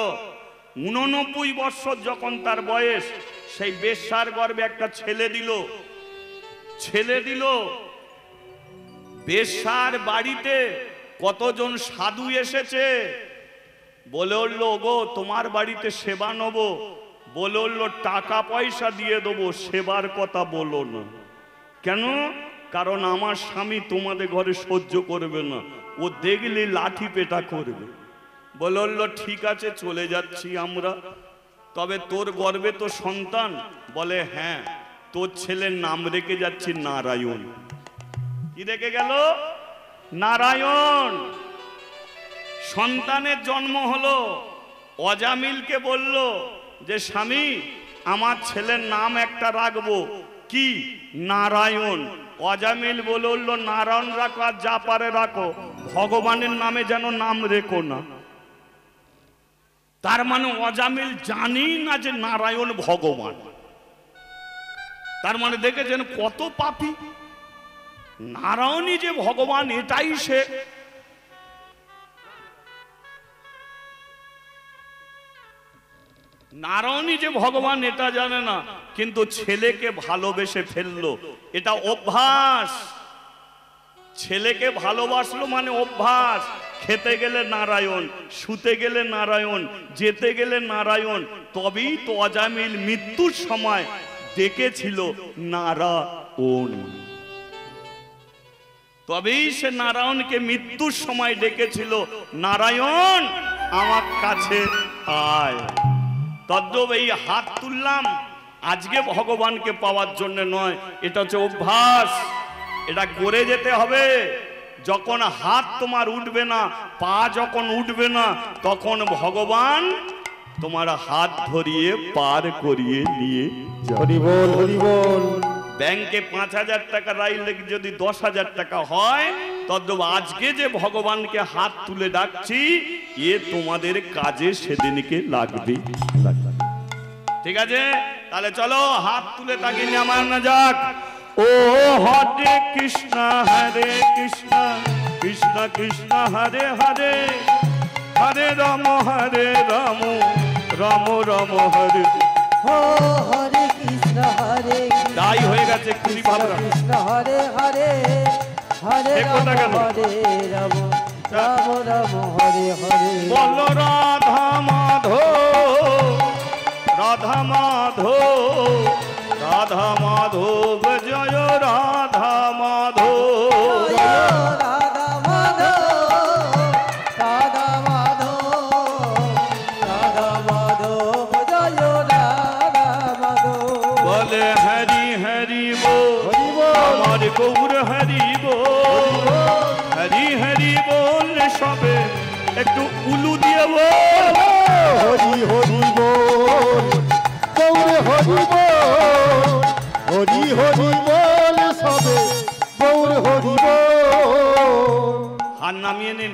89 বছর যখন তার বয়স, সেই বেশ্যার গর্ভে একটা ছেলে দিল। বেশ্যার বাড়িতে কতজন সাধু এসেছে, বলে উঠলো, গো তোমার বাড়িতে সেবা নেব। বলে উঠলো, টাকা পয়সা দিয়ে দেবো, সেবার কথা বলো না। কেন? কারণ আমার স্বামী তোমাদের ঘরে সহ্য করবে না, ও দেখলে লাঠি পেটা করবে। বলে উঠলো, ঠিক আছে চলে যাচ্ছি আমরা। তবে তোর গর্ভে তো সন্তান? বলে হ্যাঁ। তোর ছেলের নাম রেখে যাচ্ছি নারায়ণ। কি রেখে গেল? নারায়ণ। সন্তানের জন্ম হলো। অজামিলকে বলল যে স্বামী, আমার ছেলের নাম একটা রাখবো, কি? নারায়ণ। অজামিল বলল, নারায়ণ রাখো আর যা পারে রাখো, ভগবানের নামে যেন নাম রেখো না। তার মানে অজামিল জানি না যে নারায়ণ ভগবান। তার মানে দেখেছেন কত পাপী। নারায়ণই যে ভগবান এটাই সে। নারায়ণই যে ভগবান এটা জানে না, কিন্তু ছেলেকে ভালোবেসে ফেললো, এটা অভ্যাস। ছেলেকে ভালোবাসলো মানে অভ্যাস। খেতে গেলে নারায়ণ, শুতে গেলে নারায়ণ, যেতে গেলে নারায়ণ। তবেই তো অজামিল মৃত্যুর সময় ডেকেছিল নারায়ণ। তবেই সে নারায়ণকে মৃত্যুর সময় ডেকেছিল, নারায়ণ আমার কাছে আয়। তদ্রূপ এই হাত তুললাম আজকে ভগবানকে পাওয়ার জন্য নয়, এটা হচ্ছে অভ্যাস। এটা করে যেতে হবে। যখন হাত তোমার উঠবে না, পা যখন উঠবে না, তখন ভগবান তোমার হাত ধরিয়ে পার করিয়ে নিয়ে যাবে। হরিবোল হরিবোল। ব্যাংকে 5,000 টাকা রাইলে যদি 10,000 টাকা হয়, তদ্রূপ আজকে যে ভগবানকে হাত তুলে ডাকছি, এ তোমাদের কাজে সেদিনকে লাগবে। ঠিক আছে? তাহলে চলো হাত তুলে তাকে নামানো না যাক। ও হরে কৃষ্ণ হরে কৃষ্ণ, কৃষ্ণ কৃষ্ণ হরে হরে, হরে রাম রাম রাম হরে। ও হরে কৃষ্ণ হরে কৃষ্ণ, তাই হয়ে গেছে খুবই ভালো। কৃষ্ণ হরে হরে, হরে রাম হরে রাম, রাম রাম হরে হরে। বল রাধা মাধো, রাধা মাধো, রাধা মাধব জয় রাধা মাধো। রাধা মাধব, রাধা মাধব, রাধা মাধব জয় রাধা মাধব। বলে হরি হরি বল, আমার গৌর হরি বল, হরি হরি বল। সবে একটু উলু দিয়ে বল, হরি হরি বল। হরি বল, হরি হরি বল সবে গৌর হরি বল। হাত নামিয়ে নিন।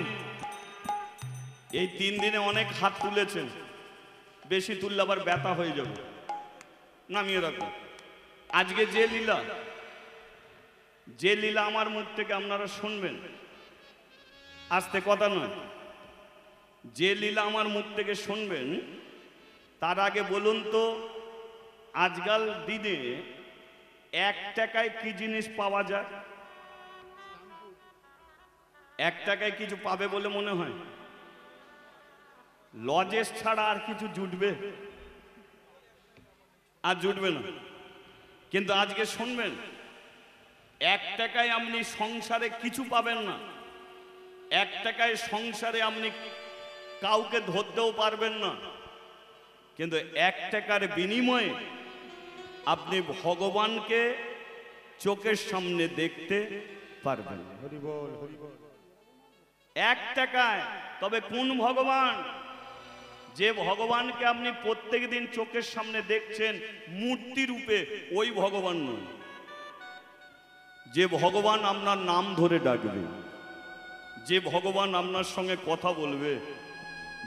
এই 3 দিনে অনেক হাত তুলেছেন, বেশি তুললে আবার ব্যথা হয়ে যাবে। নামিয়ে রাখুন। আজকে যে লীলা আমার মুখ থেকে আপনারা শুনবেন, আস্তে কথা নয়, যে লীলা আমার মুখ থেকে শুনবেন, তার আগে বলুন তো আজকাল দিনে 1 টাকায় কি জিনিস পাওয়া যায়? 1 টাকায় কিছু পাবে বলে মনে হয়? লজেস ছাড়া আর কিছু জুটবে? আর জুটবে না। কিন্তু আজকে শুনবেন, 1 টাকায় আপনি সংসারে কিছু পাবেন না। 1 টাকায় সংসারে আপনি কাউকে ধরতেও পারবেন না। কিন্তু 1 টাকার বিনিময়ে আপনি ভগবানকে চোখের সামনে দেখতে পারবেন। হরি বল, হরি বল। 1 টাকায়। তবে কোন ভগবান? যে ভগবানকে আপনি প্রত্যেক দিন চোখের সামনে দেখছেন মূর্তি রূপে, ওই ভগবান নয়। যে ভগবান আপনার নাম ধরে ডাকবে, যে ভগবান আপনার সঙ্গে কথা বলবে,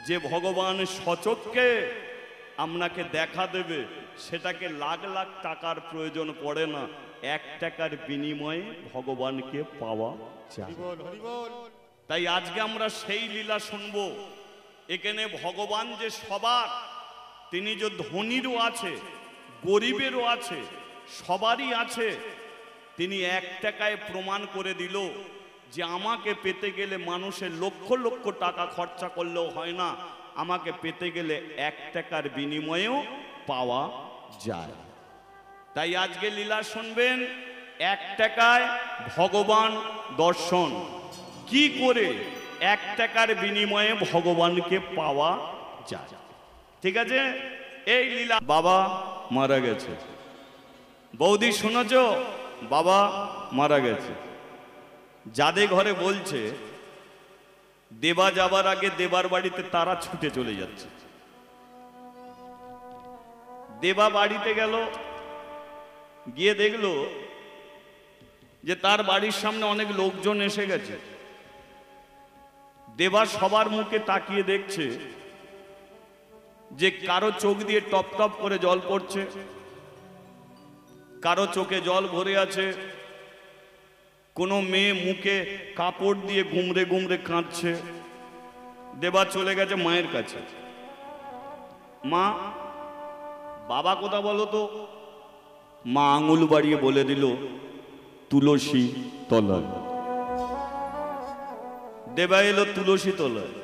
যে ভগবান সচক্ষে আপনাকে দেখা দেবে, সেটাকে লাখ লাখ টাকার প্রয়োজন পড়ে না। 1 টাকার বিনিময়ে ভগবানকে পাওয়া যায়। হরি বল। তাই আজকে আমরা সেই লীলা শুনবো। এখানে ভগবান যে সবার, তিনি যে ধনীরও আছে, গরিবেরও আছে, সবারই আছে। তিনি 1 টাকায় প্রমাণ করে দিল যে আমাকে পেতে গেলে মানুষের লক্ষ লক্ষ টাকা খরচা করলেও হয় না, আমাকে পেতে গেলে 1 টাকার বিনিময়েও পাওয়া যায়। তাই আজকে লীলা শুনবেন, 1 টাকায় ভগবান দর্শন। কি করে 1 টাকার বিনিময়ে ভগবানকে পাওয়া যায়। ঠিক আছে? এই লীলা। বাবা মারা গেছে, বৌদি শুনেছ? বাবা মারা গেছে। যাদের ঘরে বলছে, দেবা যাবার আগে দেবার বাড়িতে তারা ছুটে চলে যাচ্ছে। দেবা বাড়িতে গেল, গিয়ে দেখলো যে তার বাড়ির সামনে অনেক লোকজন এসে গেছে। দেবা সবার মুখে তাকিয়ে দেখছে যে কারো চোখ দিয়ে টপ টপ করে জল পড়ছে, কারো চোখে জল ভরে আছে, কোনো মেয়ে মুখে কাপড় দিয়ে গুমরে গুমরে কাঁদছে। দেবা চলে গেছে মায়ের কাছে। মা, বাবা কোথা বলো তো? মা আঙুল বাড়িয়ে বলে দিল, তুলসী তলায়। দেবা এলো তুলসী তলায়,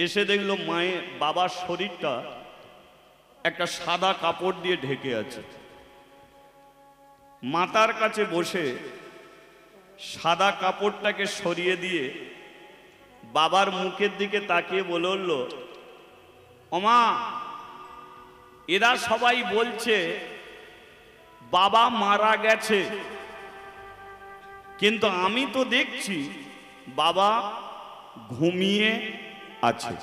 এসে দেখলো মায়ের বাবার শরীরটা একটা সাদা কাপড় দিয়ে ঢেকে আছে। মাতার কাছে বসে সাদা কাপড়টাকে সরিয়ে দিয়ে বাবার মুখের দিকে তাকিয়ে বলে উঠল, ওমা, এরা সবাই বলছে বাবা মারা গেছে, কিন্তু আমি তো দেখছি বাবা ঘুমিয়ে আছে।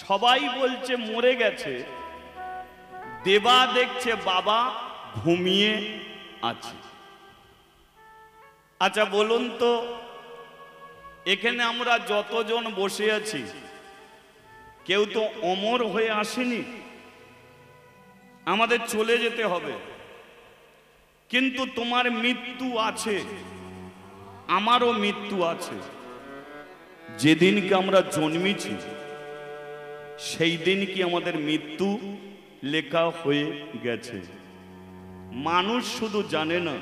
সবাই বলছে মরে গেছে, দেবা দেখছে বাবা ঘুমিয়ে আছে। আচ্ছা বলুন তো, এখানে আমরা যতজন বসে আছি, কেউ তো অমর হয়ে আসেনি। আমাদের চলে যেতে হবে, কিন্তু তোমার মৃত্যু আছে, আমারও মৃত্যু আছে। যেদিনকে আমরা জন্মেছি সেই দিন কি আমাদের মৃত্যু লেখা হয়ে গেছে। মানুষ শুধু জানে না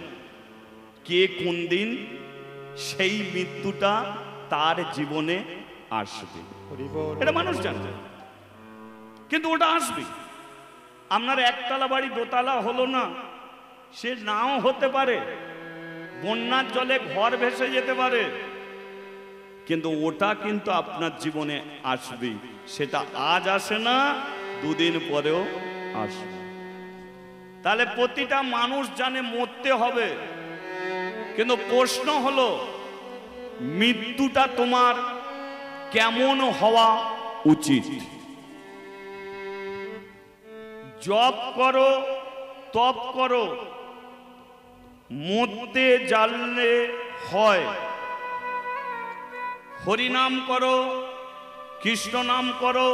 কে কোন দিন সেই মৃত্যুটা তার জীবনে আসবে, এটা মানুষ জানে, কিন্তু ওটা আসবে। আপনার একতলা বাড়ি দোতলা হলো না, সে নাও হতে পারে, বন্যার জলে ঘর ভেসে যেতে পারে, কিন্তু ওটা কিন্তু আপনার জীবনে আসবে। সেটা আজ আসে না, দুদিন পরেও আসবে। তাহলে প্রতিটা মানুষ জানে মরতে হবে, কিন্তু প্রশ্ন হলো মৃত্যুটা তোমার কেমন হওয়া উচিত। জপ করো, তপ করো, মধ্যে জানলে হয়। হরিনাম করো, কৃষ্ণ নাম করো,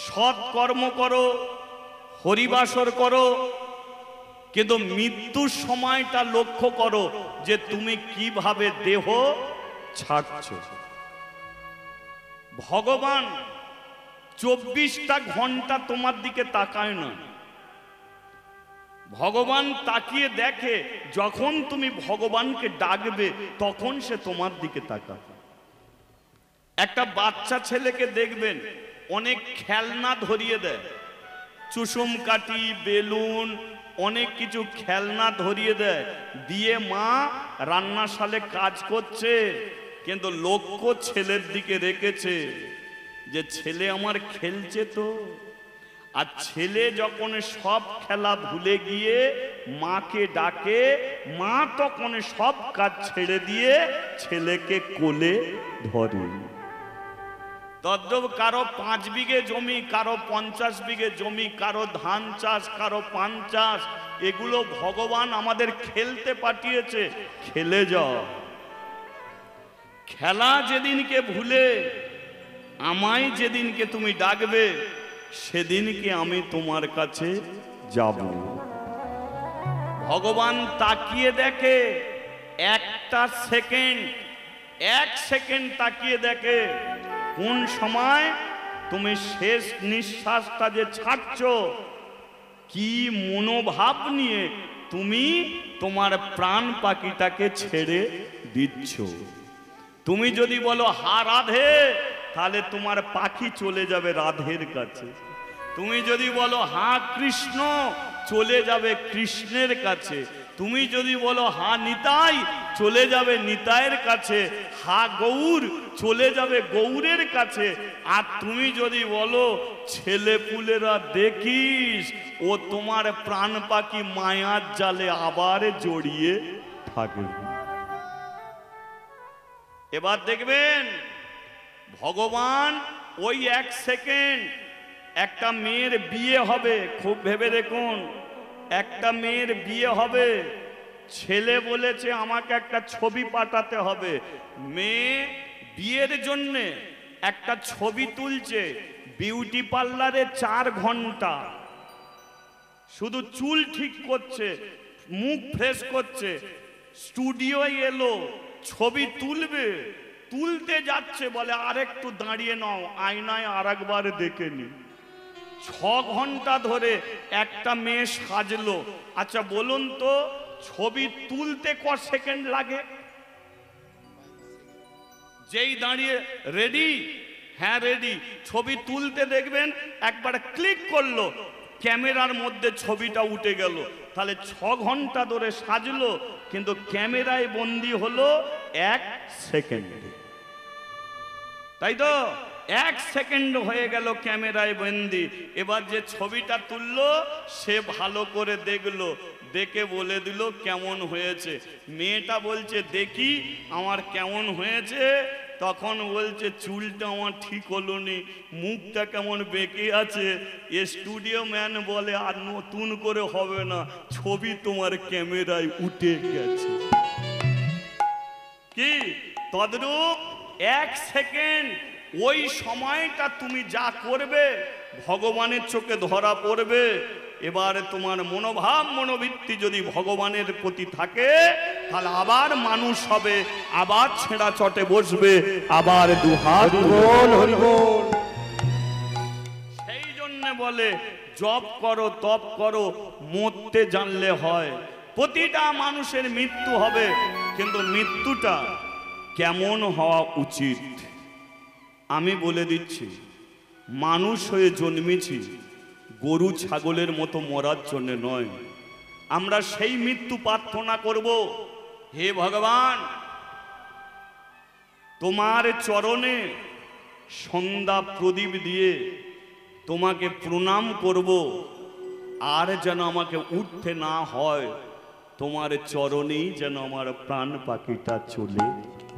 সৎ কর্ম করো, হরিবাসর করো, কিন্তু মৃত্যুর সময়টা লক্ষ্য করো যে তুমি কিভাবে দেহ ছাড়ছ। ভগবান 24টা ঘন্টা তোমার দিকে তাকায় না। ভগবান তাকিয়ে দেখে যখন তুমি ভগবানকে ডাকবে তখন সে তোমার দিকে তাকাবে। একটা বাচ্চা ছেলেকে দেখবেন অনেক খেলনা ধরিয়ে দেয়, চুষুম কাঠি, বেলুন, অনেক কিছু খেলনা ধরিয়ে দেয়, দিয়ে মা রান্নাশালে কাজ করছে, কিন্তু লক্ষ্য ছেলের দিকে রেখেছে যে ছেলে আমার খেলছে তো। আর ছেলে যখন সব খেলা ভুলে গিয়ে মাকে ডাকে, মা তখন সব কাজ ছেড়ে দিয়ে ছেলেকে কোলে ধরে। তদ্রূপ কারো 5 বিঘে জমি, কারো 50 বিঘে জমি, কারো ধান চাষ, কারো পান চাষ, এগুলো ভগবান আমাদের খেলতে পাঠিয়েছে। খেলে যাও। খেলা যেদিনকে ভুলে আমায় যেদিনকে তুমি ডাকবে সেদিনকে আমি তোমার কাছে যাব। ভগবান তাকিয়ে দেখে একটা সেকেন্ড, 1 সেকেন্ড তাকিয়ে দেখে কোন সময় তুমি শেষ নিঃশ্বাসটা যে ছাড়ছ, কি মনোভাব নিয়ে তুমি তোমার প্রাণ পাখিটাকে ছেড়ে দিচ্ছ। তুমি যদি বলো হা রাধে, তাহলে তোমার পাখি চলে যাবে রাধের কাছে। তুমি যদি বলো হা কৃষ্ণ, চলে যাবে কৃষ্ণের কাছে। তুমি যদি বলো হা নিতাই, চলে যাবে নিতাইয়ের কাছে। হা গৌর, চলে যাবে গৌরের কাছে। আর তুমি যদি বলো ছেলে পুলেরা দেখিস, ও তোমার প্রাণ পাখি মায়ার জালে আবার জড়িয়ে থাকবে। এবার দেখবেন ভগবান ওই 1 সেকেন্ড, একটা মেয়ের বিয়ে হবে, খুব ভেবে দেখুন, একটা মেয়ের বিয়ে হবে, ছেলে বলেছে আমাকে একটা ছবি পাঠাতে হবে। মেয়ে বিয়ের জন্য একটা ছবি তুলছে, বিউটি পার্লারে 4 ঘন্টা, শুধু চুল ঠিক করছে, মুখ ফ্রেশ করছে। স্টুডিও এলো, ছবি তুলবে, তুলতে যাচ্ছে, বলে আরেকটু দাঁড়িয়ে নাও, আয়নায় আরেকবার দেখে নি। 6 ঘন্টা ধরে একটা মেয়ে সাজলো। আচ্ছা বলুন তো, ছবি তুলতে ক সেকেন্ড লাগে? যেই দাঁড়িয়ে রেডি, হ্যাঁ রেডি, ছবি তুলতে দেখবেন একবার ক্লিক করলো, ক্যামেরার মধ্যে ছবিটা উঠে গেল। তাহলে 6 ঘন্টা ধরে সাজলো, কিন্তু ক্যামেরায় বন্দি হলো 1 সেকেন্ড। তাই তো 1 সেকেন্ড হয়ে গেল ক্যামেরায় বন্দি। এবার যে ছবিটা তুললো সে ভালো করে দেখলো, দেখে বলে দিল কেমন হয়েছে। মেয়েটা বলছে দেখি আমার কেমন হয়েছে, তখন বলছে চুলটা আমার ঠিক হলো নি, মুখটা কেমন বেঁকে আছে। এ স্টুডিও ম্যান বলে আর নতুন করে হবে না, ছবি তোমার ক্যামেরায় উঠে গেছে। কি তদ্রূপ 1 সেকেন্ড, ওই সময়টা তুমি যা করবে ভগবানের চোখে ধরা পড়বে। এবারে তোমার মনোভাব মনোবৃত্তি যদি ভগবানের প্রতি থাকে, তাহলে আবার মানুষ হবে, আবার ছেঁড়া চটে বসবে, আবার দুহাত বল হরি বল। সেই জন্য বলে জপ করো, তপ করো, মরতে জানলে হয়। প্রতিটা মানুষের মৃত্যু হবে, কিন্তু মৃত্যুটা কেমন হওয়া উচিত আমি বলে দিচ্ছি। মানুষ হয়ে জন্মেছি, গরু ছাগলের মতো মরার জন্য নয়। আমরা সেই মৃত্যু প্রার্থনা করব, হে ভগবান তোমার চরণে সন্ধ্যা প্রদীপ দিয়ে তোমাকে প্রণাম করব, আর যেন আমাকে উঠতে না হয়, তোমার চরণেই যেন আমার প্রাণ পাখিটা চলে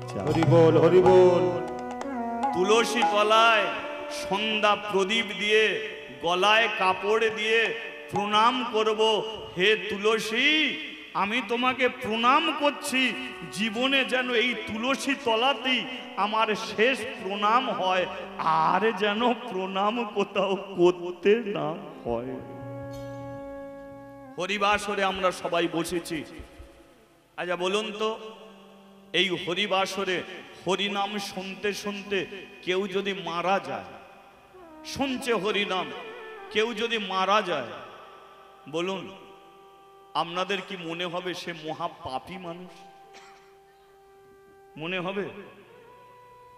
যায়। হরি বল হরি বল। তুলসী তলায় সন্ধ্যা প্রদীপ দিয়ে গলায় কাপড় দিয়ে প্রণাম করব, হে তুলসী আমি তোমাকে প্রণাম করছি, জীবনে যেন এই তুলসী তলাতেই আমার শেষ প্রণাম হয়, আর যেন প্রণাম কোথাও করতে না হয়। হরিবাসরে আমরা সবাই বসেছি। আচ্ছা বলুন তো, এই হরিবাসরে হরিনাম শুনতে শুনতে কেউ যদি মারা যায়, শুনছে হরিনাম, কেউ যদি মারা যায়, বলুন আপনাদের কি মনে হবে সে মহা পাপী মানুষ? মনে হবে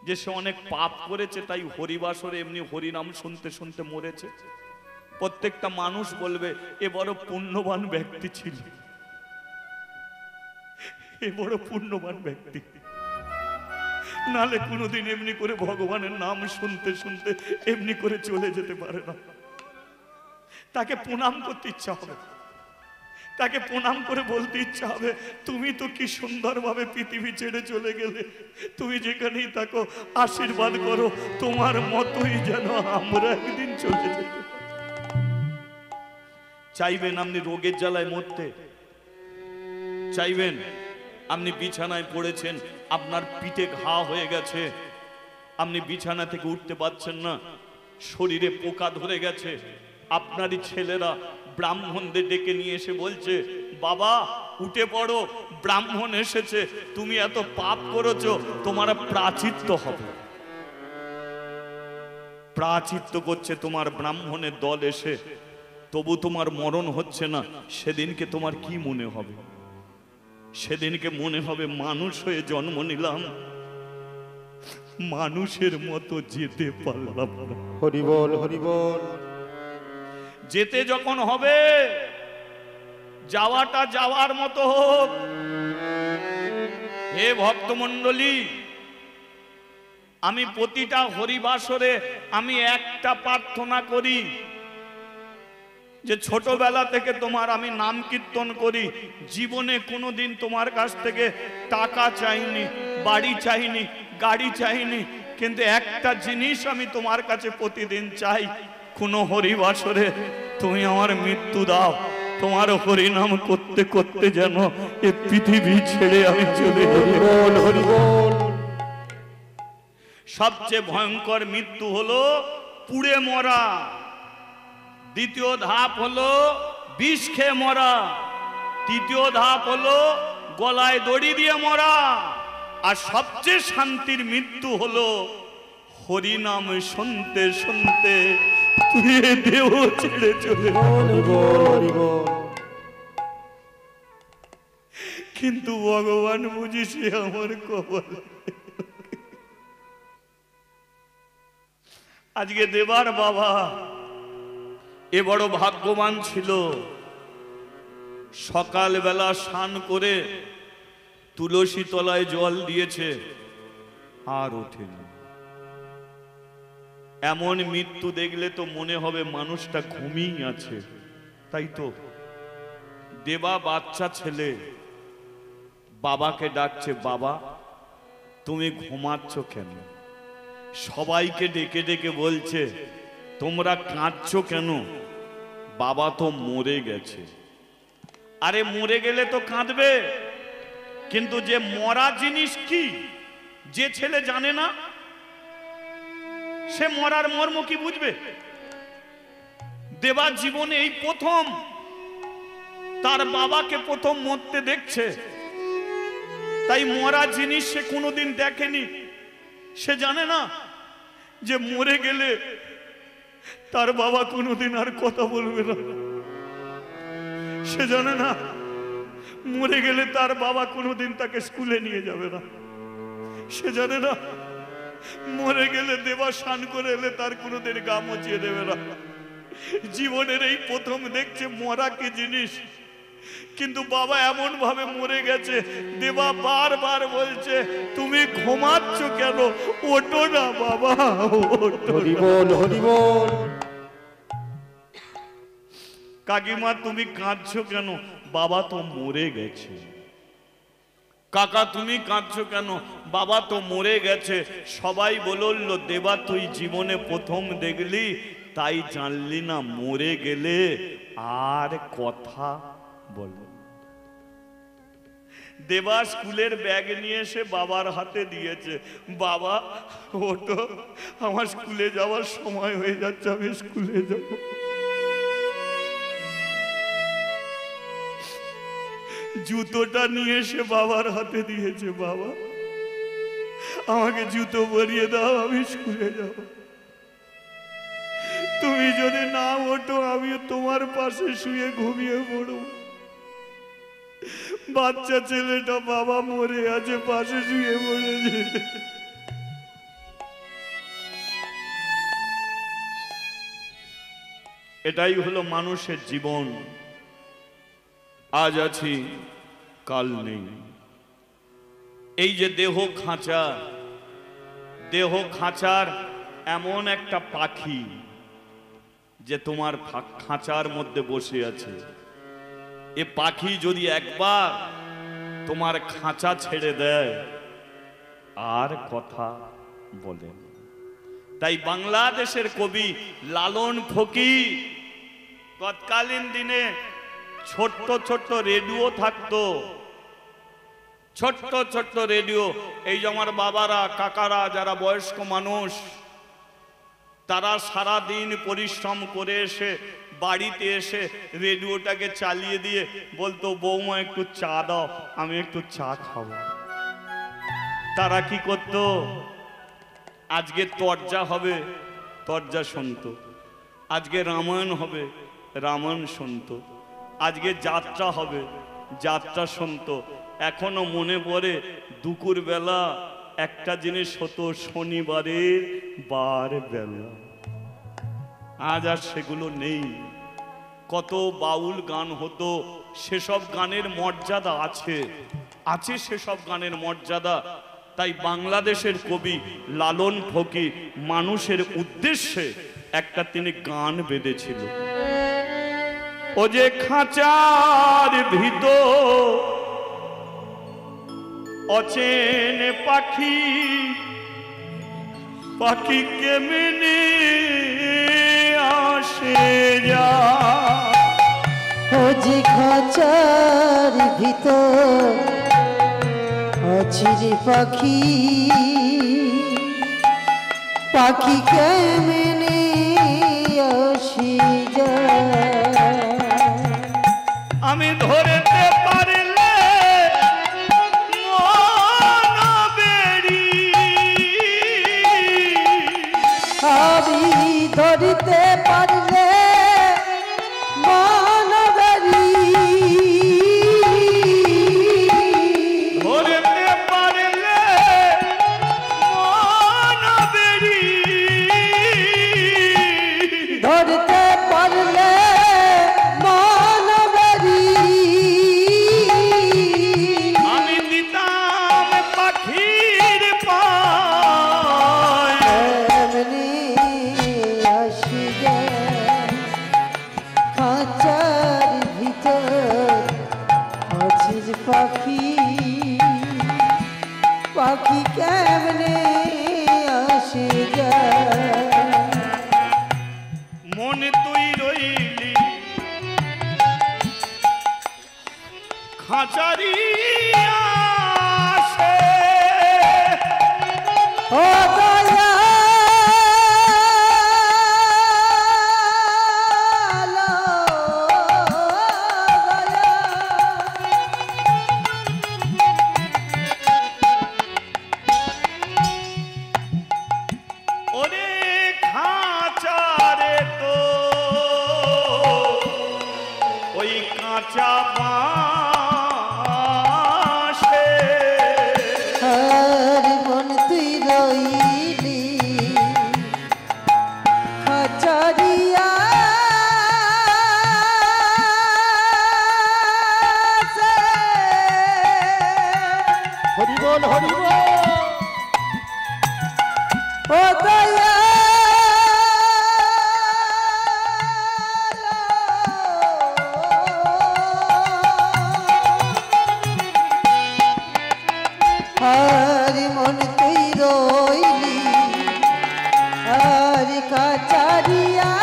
যে সে অনেক পাপ করেছে তাই হরিবাসরে এমনি হরিনাম শুনতে শুনতে মরেছে? প্রত্যেকটা মানুষ বলবে এ বড় পুণ্যবান ব্যক্তি ছিল, এ বড় পুণ্যবান ব্যক্তি, নালে কোনোদিন এমনি করে ভগবানের নাম শুনতে শুনতে এমনি করে চলে যেতে পারে না। তাকে প্রণাম করতে ইচ্ছা হবে, তাকে প্রণাম করে বলতে ইচ্ছা হবে, তুমি তো কি সুন্দরভাবে পৃথিবী ছেড়ে চলে গেলে, তুমি যেখানেই থাকো আশীর্বাদ করো, তোমার মতোই যেন আমরা একদিন চলে যেতে। চাইবেন আপনি রোগের জ্বালায় মরতে? চাইবেন আপনি বিছানায় পড়েছেন, আপনার পিঠে ঘা হয়ে গেছে, আপনি বিছানা থেকে উঠতে পারছেন না, শরীরে পোকা ধরে গেছে, আপনারই ছেলেরা ব্রাহ্মণদের ডেকে নিয়ে এসে বলছে বাবা উঠে পড়ো, ব্রাহ্মণ এসেছে, তুমি এত পাপ করেছো, তোমার প্রাচিত্য হবে। প্রাচিত্য করছে তোমার ব্রাহ্মণের দল এসে, তবু তোমার মরণ হচ্ছে না, সেদিনকে তোমার কি মনে হবে? সেদিনকে মনে হবে মানুষ হয়ে জন্ম নিলাম, মানুষের মতো যেতে পারলাম না। হরি বল, হরি বল। যেতে যখন হবে, যাওয়াটা যাওয়ার মতো হোক। হে ভক্তমণ্ডলী, আমি প্রতিটা হরিবাসরে আমি একটা প্রার্থনা করি যে ছোটবেলা থেকে তোমার আমি নাম কীর্তন করি, জীবনে কোনোদিন তোমার কাছ থেকে টাকা চাইনি, বাড়ি চাইনি, গাড়ি চাইনি, কিন্তু একটা জিনিস আমি তোমার কাছে প্রতিদিন চাই, কোনো হরিবাসরে তুমি আমার মৃত্যু দাও, তোমার হরিনাম করতে করতে যেন এই পৃথিবী ছেড়ে আমি চলে যাই। হরি বল। সবচেয়ে ভয়ঙ্কর মৃত্যু হলো পুড়ে মরা, দ্বিতীয় ধাপ হলো বিষ খেয়ে মরা, তৃতীয় ধাপ হলো গলায় দড়ি দিয়ে মরা, আর সবচেয়ে শান্তির মৃত্যু হলো হরিনাম শুনতে শুনতে তুই দেহ ছেড়ে চলে। হরি বল, হরি বল। কিন্তু ভগবান বুঝি সে আমার কপাল। আজকে দেবার বাবা এ বড় ভাগ্যবান ছিল, সকালবেলা স্নান করে তুলসী তলায় জল দিয়েছে, আর ওঠেনি। এমন মৃত্যু দেখলে তো মনে হবে মানুষটা ঘুমিয়ে আছে, তাই তো দেবা বাচ্চা ছেলে বাবাকে ডাকছে, বাবা তুমি ঘুমাচ্ছ কেন? সবাইকে ডেকে ডেকে বলছে তোমরা কাঁদছো কেন? বাবা তো মরে গেছে। আরে মরে গেলে তো কাঁদবে, কিন্তু যে মরা জিনিস কি যে ছেলে জানে না, সে মরার মর্ম কি বুঝবে? দেবা জীবনে এই প্রথম তার বাবাকে প্রথম মরতে দেখছে, তাই মরা জিনিস সে কোনোদিন দেখেনি, সে জানে না যে মরে গেলে তার বাবা কোনোদিন আর কথা বলবে না, সে জানে না মরে গেলে তার বাবা কোনোদিন তাকে স্কুলে নিয়ে যাবে না, সে জানে না মরে গেলে দেবা স্নান করে এলে তার কোনোদিন গা মুছিয়ে দেবে না। জীবনের এই প্রথম দেখছে মরা কি জিনিস, কিন্তু বাবা এমন ভাবে মরে গেছে, দেবা বারবার বলছে তুমি ঘুমাচ্ছ কেন? ওঠো না বাবা, ওঠো। হরি বল, হরি বল। কাকিমা তুমি কাঁদছো কেন? বাবা তো মরে গেছে। কাকা তুমি কাঁদছো কেন? বাবা তো মরে গেছে। সবাই বলল দেবা তুই জীবনে প্রথম দেখলি তাই জানলি না মরে গেলে আর কথা বল। দেবা স্কুলের ব্যাগ নিয়ে এসে বাবার হাতে দিয়েছে, বাবা ওটো আমার স্কুলে যাওয়ার সময় হয়ে যাচ্ছে, আমি স্কুলে যাব। জুতোটা নিয়ে এসে বাবার হাতে দিয়েছে, বাবা আমাকে জুতো পরিয়ে দাও, আমি স্কুলে যাব। তুমি যদি না ওঠো আমি তোমার পাশে শুয়ে ঘুমিয়ে পড়ব। বাচ্চা ছেলেটা বাবা মরে আছে পাশে শুয়ে পড়েছে। এটাই হলো মানুষের জীবন। আজ আছি কাল নেই। এই যে দেহ খাঁচা, দেহ খাঁচার এমন একটা পাখি যে তোমার খাঁচার মধ্যে বসে আছে। এ পাখি যদি একবার তোমার খাঁচা ছেড়ে দেয় আর কথা বলে। তাই বাংলাদেশের কবি লালন ফকির তৎকালীন দিনে ছোট্ট ছোট্ট রেডিও থাকতো, ছোট্ট ছোট্ট রেডিও। এই যে আমার বাবারা কাকারা যারা বয়স্ক মানুষ, তারা সারা দিন পরিশ্রম করে এসে বাড়িতে এসে রেডিওটাকে চালিয়ে দিয়ে বলতো, বৌমা একটু চা দাও, আমি একটু চা খাবো। তারা কি করতো? আজকে তরজা হবে, তরজা শুনতো। আজকে রামায়ণ হবে, রামায়ণ শুনতো। আজকে যাত্রা হবে, যাত্রা শুনতো। এখনো মনে পড়ে দুপুর বেলা একটা জিনিস হতো, শনিবারের বার বেলা। আজ আর সেগুলো নেই। কত বাউল গান হতো, সেসব গানের মর্যাদা আছে, আছে সেসব গানের মর্যাদা। তাই বাংলাদেশের কবি লালন ফকির মানুষের উদ্দেশ্যে একটা তিনি গান বেঁধেছিল। ও যে খাঁচার ভিতর অচেন পাখি, পাখি কেমনে আসে যা। ও যে খাঁচার ভিতর অচিরে পাখি, পাখি কেমনে আসে যা। আমি ধরতে পারলে মন বেড়ি, আমি ধরতে পারলে মন বেড়ি, ধরতে পারলে মন বেড়ি, ধরতে পারলে মন বেড়ি। আমি দিতাম পাখির পায়, এমনি আসি যায় খাঁচার ভিতর অচির পাখি, পাখি কেমনে আসি যায়। মন তুই রইলি খাঁচারি আসে। ও দয়াল, ওরে খাঁচারে তো ওই কাঁচা বাঁশে, আর মন তুই রইলি খাঁচারিয়া হরিবল হরিবল। ও দয়াল, আর মন তুই রইলি আর কাচারিয়া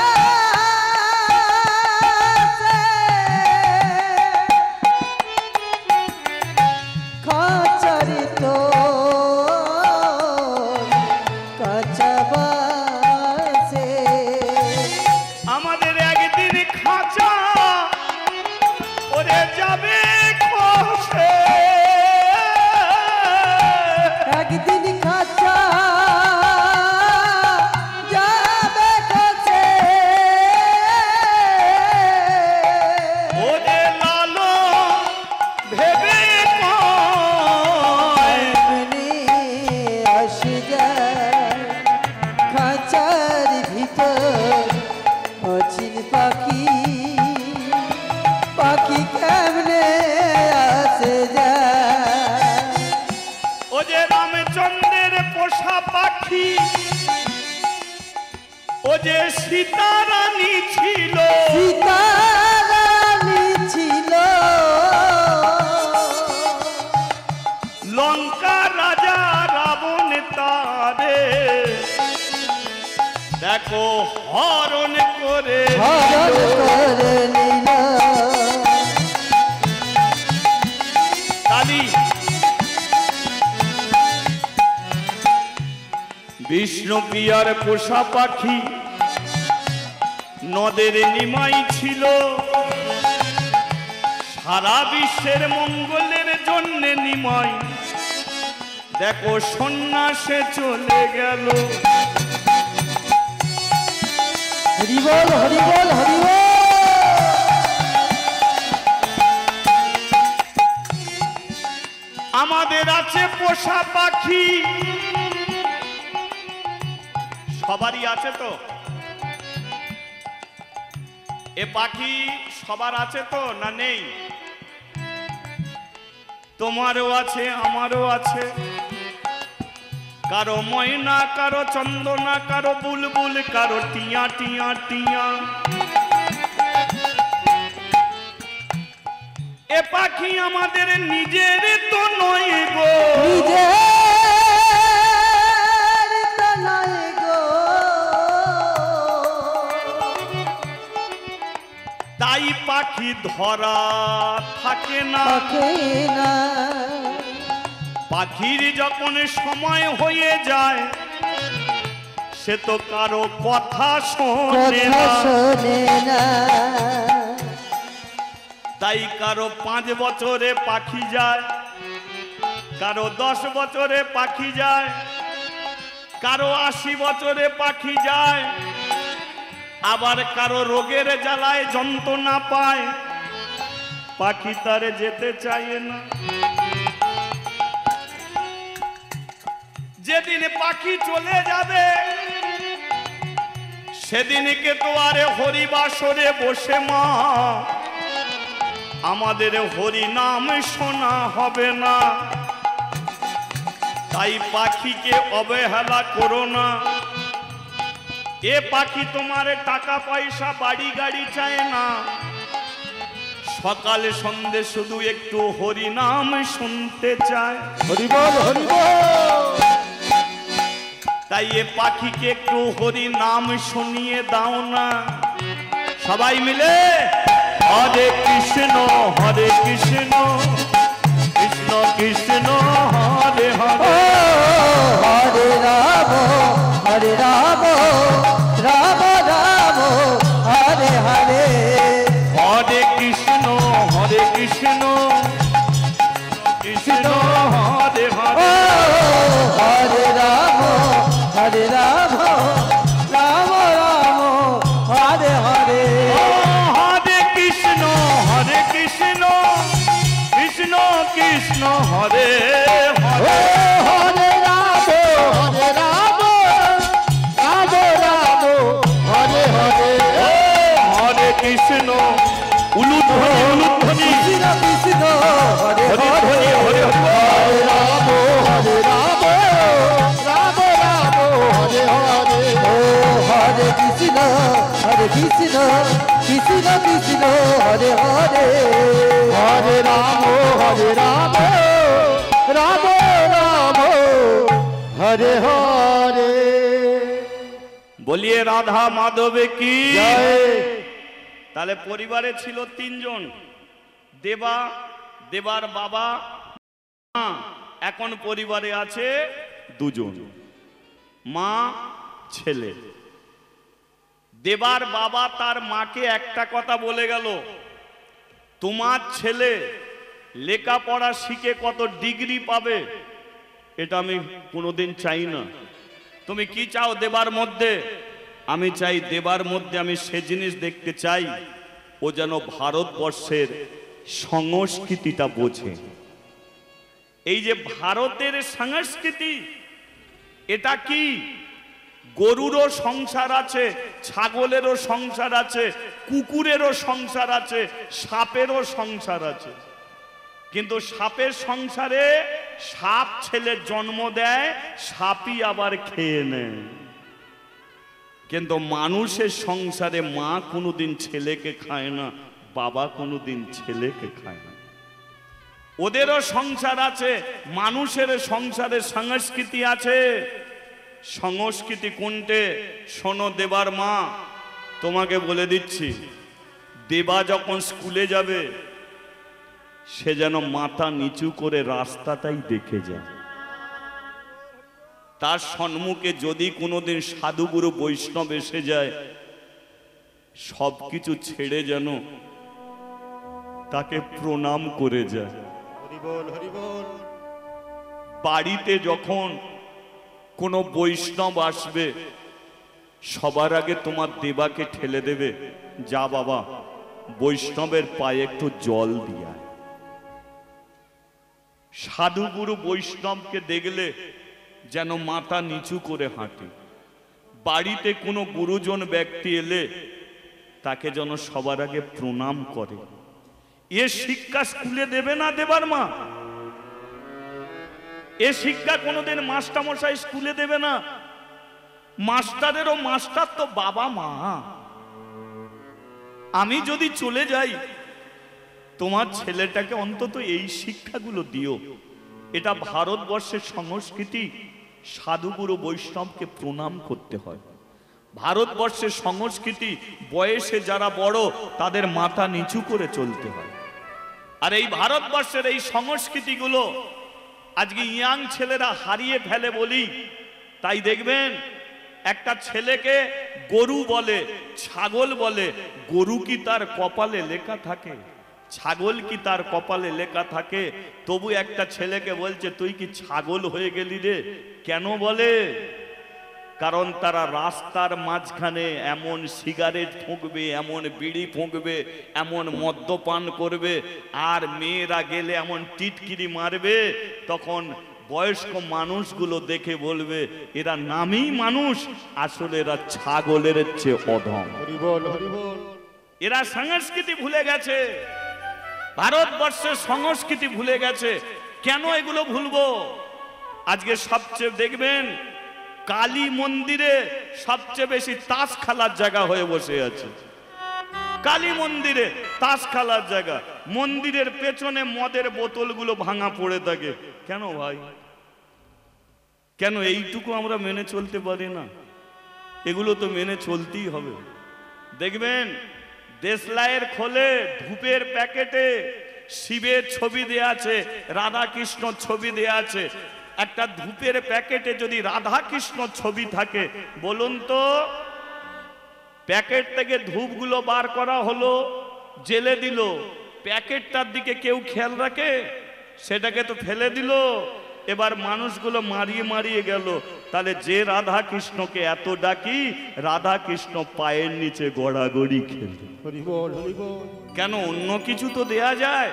পোষা পাখি ও যে সীতারানী ছিল, সীতারানী ছিল, লঙ্কা রাজা রাবণ তারে দেখো হরণ করে হরণ করে নিল। কালী বিষ্ণু প্রিয়ার পোষা পাখি নদের নিমাই ছিল, সারা বিশ্বের মঙ্গলের জন্য নিমাই দেখো সন্ন্যাসে চলে গেল। হরি বল হরি বল হরি বল। আমাদের আছে পোষা পাখি, সবারই আছে তো এ পাখি, সবার আছে তো না নেই? তোমারও আছে আমারও আছে, কারো ময়না, কারো চন্দনা, কারো বুলবুল, কারো টিয়া টিয়া টিয়া। এ পাখি আমাদের নিজের তো নয় গো, নিজের তো নয় গো, তাই পাখি ধরা থাকে না। থাকে না। পাখির যখন সময় হয়ে যায় সে তো কারো কথা শোনে কথা না, শোনে না। তাই কারো 5 বছরে পাখি যায়, কারো 10 বছরে পাখি যায়, কারো 80 বছরে পাখি যায়, আবার কারো রোগের জ্বালায় যন্ত্রণা পায়, পাখি তারে যেতে চায় না। যেদিন পাখি চলে যাবে সেদিনকে তো আরে হরিবাসরে বসে মা আমাদের হরি নাম শোনা হবে না। তাই পাখিকে অবহেলা করো না। এ পাখি তোমার টাকা পয়সা বাড়ি গাড়ি চায় না, সকালে সন্ধে শুধু একটু হরি নাম শুনতে চায়। হরি বল হরি বল। তাই এ পাখিকে একটু হরি নাম শুনিয়ে দাও না সবাই মিলে। হরে কৃষ্ণ কৃষ্ণ কৃষ্ণ হরে হরে, হরে রাম হরে রাম, রাম রাম হরে হরে। হরে কৃষ্ণ কৃষ্ণ হরে হরে, হরে রাম হরে রাম, রাম রাম হরে হরে। হরে কৃষ্ণ কৃষ্ণ কৃষ্ণ হরে হরে, হরে রাম হরে রাম, রাম রাম হরে হরে। হরে কৃষ্ণ উলুধ্বনি কৃষ্ণ কৃষ্ণ হরে হরে হরে, হরে হরে হরে রাম হরে রাম, রাম রাম হরে হরে। ও হরে কৃষ্ণ কৃষ্ণ কৃষ্ণ হরে হরে, হরে রাম রাম, রাম রাম হরে হরে। বলিয়ে রাধা মাধবে কি জয়। তাহলে পরিবারে ছিল 3 জন, দেবা, দেবার বাবা, মা। এখন পরিবারে আছে 2 জন, মা ছেলে। দেবার বাবা তার মাকে একটা কথা বলে গেল, তোমার ছেলে লেখাপড়া শিখে কত ডিগ্রি পাবে এটা আমি কোনোদিন চাই না। তুমি কি চাও দেবার মধ্যে? আমি চাই দেবার মধ্যে আমি সে জিনিস দেখতে চাই ও যেন ভারতবর্ষের সংস্কৃতিটা বোঝে। এই যে ভারতের সংস্কৃতি, এটা কি? গরুরও সংসার আছে, ছাগলেরও সংসার আছে, কুকুরেরও সংসার আছে, সাপেরও সংসার আছে। কিন্তু সাপের সংসারে সাপ ছেলে জন্ম দেয়, সাপই আবার খেয়ে নেয়। কিন্তু মানুষের সংসারে মা কোনোদিন ছেলেকে খায় না, বাবা কোনোদিন ছেলেকে খায় না। ওদেরও সংসার আছে, মানুষের সংসারে সংস্কৃতি আছে। সংস্কৃতি কোনটে? শোনো দেবার মা, তোমাকে বলে দিচ্ছি, দেবা যখন স্কুলে যাবে সে যেন মাথা নিচু করে রাস্তাটাই দেখে যায়। তার সম্মুখে যদি কোনোদিন সাধুগুরু বৈষ্ণব এসে যায়, সবকিছু ছেড়ে যেন তাকে প্রণাম করে যায়। বাড়িতে যখন কোনো বৈষ্ণব আসবে, সবার আগে তোমার দেবাকে ঠেলে দেবে, যা বাবা বৈষ্ণবের পায়ে একটু জল দিয়া। সাধুগুরু বৈষ্ণবকে দেখলে যেন মাথা নিচু করে হাঁটে। বাড়িতে কোনো গুরুজন ব্যক্তি এলে তাকে যেন সবার আগে প্রণাম করে। এ শিক্ষা স্কুলে দেবে না দেবার মা? এ শিক্ষা কোনোদিন মাস্টারমশাই স্কুলে দেবে না। মাস্টারেরও মাস্টার তো বাবা মা। আমি যদি চলে যাই, তোমার ছেলেটাকে অন্তত এই শিক্ষাগুলো দিও। এটা ভারতবর্ষের সংস্কৃতি, সাধুগুরু বৈষ্ণবকে প্রণাম করতে হয়। ভারতবর্ষের সংস্কৃতি, বয়সে যারা বড় তাদের মাথা নিচু করে চলতে হয়। আর এই ভারতবর্ষের এই সংস্কৃতিগুলো আজকে ইয়াং ছেলেরা হারিয়ে ফেলে বলি। তাই দেখবেন একটা ছেলেকে গরু বলে, ছাগল বলে। গরু কি তার কপালে লেখা থাকে? ছাগল কি তার কপালে লেখা থাকে? তবু একটা ছেলেকে বলছে তুই কি ছাগল হয়ে গেলি রে। কেন বলে? কারণ তারা রাস্তার মাঝখানে এমন সিগারেট ফুঁকবে, এমন বিড়ি ফুঁকবে, এমন মদ্যপান করবে, আর মেয়েরা গেলে এমন টিটকিরি মারবে। তখন বয়স্ক মানুষগুলো দেখে বলবে এরা নামেই মানুষ, আসলে এরা ছাগলের চেয়ে অধম। এরা সংস্কৃতি ভুলে গেছে, ভারতবর্ষের সংস্কৃতি ভুলে গেছে। কেন এগুলো ভুলবো? আজকে সবচেয়ে দেখবেন কালী মন্দিরে সবচেয়ে বেশি তাস খেলার জায়গা হয়ে বসে আছে। কালী মন্দিরে তাস খেলার জায়গা, মন্দিরের পেছনে মদের বোতলগুলো ভাঙা পড়ে থাকে। কেন ভাই? কেন এইটুকু আমরা মেনে চলতে পারি না? এগুলো তো মেনে চলতেই হবে। দেখবেন দেশলাইয়ের খোলে ধূপের প্যাকেটে শিবের ছবি দেয়া আছে, রাধা কৃষ্ণ ছবি দেয়া আছে। একটা ধূপের প্যাকেটে যদি রাধা কৃষ্ণ ছবি থাকে, বলুন তো প্যাকেট থেকে ধূপগুলো বার করা হলো, জেলে দিল, প্যাকেটটার দিকে কেউ খেয়াল রাখে? সেটাকে তো ফেলে দিল। এবার মানুষগুলো মারিয়ে মারিয়ে গেল। তাহলে যে রাধা কৃষ্ণকে এত ডাকি, রাধা কৃষ্ণ পায়ের নিচে গড়াগড়ি খেল। কেন? অন্য কিছু তো দেয়া যায়,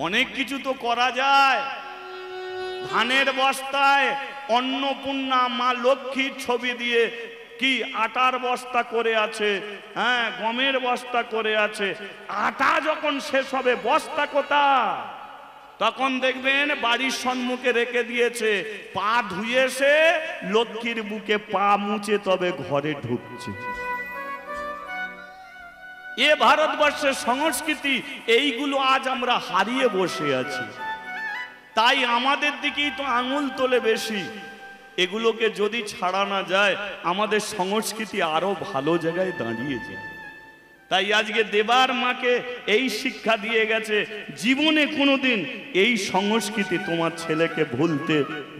অনেক কিছু তো করা যায়। ধানের বস্তায় অন্নপূর্ণা মা লক্ষ্মীর ছবি দিয়ে কি আটার বস্তা করে আছে, হ্যাঁ গমের বস্তা করে আছে। আটা যখন শেষ হবে বস্তা কোথায়? তখন দেখবেন বাড়ির সম্মুখে রেখে দিয়েছে, পা ধুয়ে এসে লক্ষ্মীর বুকে পা মুছে তবে ঘরে ঢুকছে। এ ভারতবর্ষের সংস্কৃতি, এইগুলো আজ আমরা হারিয়ে বসে আছি। তাই আমাদের দিকেই তো আঙুল তোলে বেশি। এগুলোকে যদি ছাড়া না যায়, আমাদের সংস্কৃতি আরো ভালো জায়গায় দাঁড়িয়ে যায়। তাই আজকে দেবার মাকে এই শিক্ষা দিয়ে গেছে, জীবনে কোনোদিন এই সংস্কৃতি তোমার ছেলেকে ভুলতে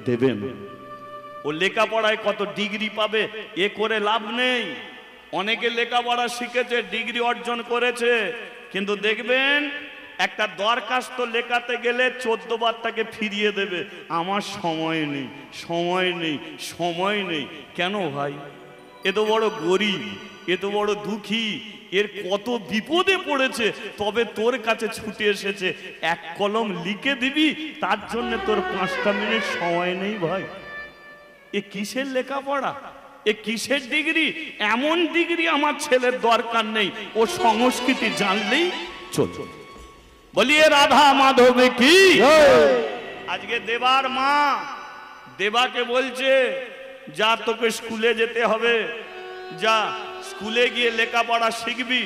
দেবে না। ও লেখাপড়ায় কত ডিগ্রি পাবে এ করে লাভ নেই। অনেকে লেখাপড়া শিখেছে, ডিগ্রি অর্জন করেছে, কিন্তু দেখবেন একটা দরখাস্ত লেখাতে গেলে 14 বার তাকে ফিরিয়ে দেবে, আমার সময় নেই, সময় নেই, সময় নেই। কেন ভাই? এত বড় গরিব, এত বড় দুঃখী, এর কত বিপদে পড়েছে, তবে তোর কাছে ছুটে এসেছে। এক কলম লিখে দিবি, তার জন্য তোর 5টা মিনিট সময় নেই ভাই। এ কিসের লেখাপড়া? এ কিসের ডিগ্রি? এমন ডিগ্রি আমার ছেলের দরকার নেই, ও সংস্কৃতি জানলেই চলবে। বলিয়ে রাধা মাধব কি। আজকে দেবার মা দেবাকে বলছে যা তোকে স্কুলে যেতে হবে, যা স্কুলে গিয়ে লেখাপড়া শিখবি,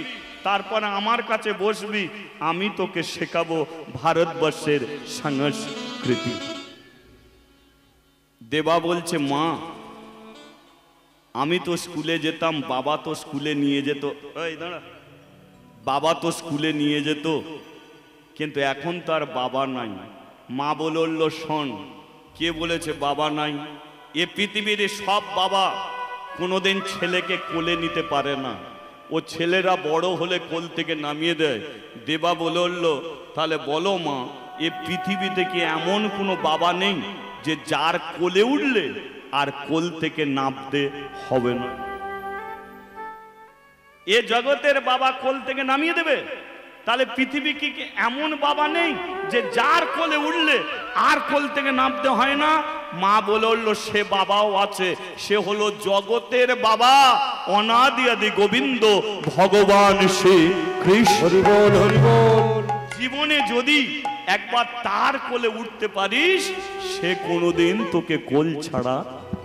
তারপরে আমার কাছে বসবি, আমি তোকে শেখাবো ভারতবর্ষের সংস্কৃতি। দেবা বলছে মা আমি তো স্কুলে যেতাম, বাবা তো স্কুলে নিয়ে যেত, এই দাঁড়া, বাবা তো স্কুলে নিয়ে যেত, কিন্তু এখন তো আর বাবা নাই। মা বলল শোন, কে বলেছে বাবা নাই? এ পৃথিবীর সব বাবা কোনোদিন ছেলেকে কোলে নিতে পারে না, ও ছেলেরা বড় হলে কোল থেকে নামিয়ে দেয়। দেবা বলল তাহলে বলো মা, এ পৃথিবীতে কি এমন কোনো বাবা নেই যে যার কোলে উঠলে আর কোল থেকে নামতে হবে না? এ জগতের বাবা কোল থেকে নামিয়ে দেবে? তাহলে পৃথিবী কি এমন বাবা নেই যে যার কোলে উঠলে আর কোল থেকে নামতে হয় না? মা বলল সে বাবাও আছে, সে হলো জগতের বাবা, অনাদি আদি গোবিন্দ ভগবান শ্রী কৃষ্ণ। হরি বল হরি বল। জীবনে যদি একবার তার কোলে উঠতে পারিস, সে কোনোদিন তোকে কোল ছাড়া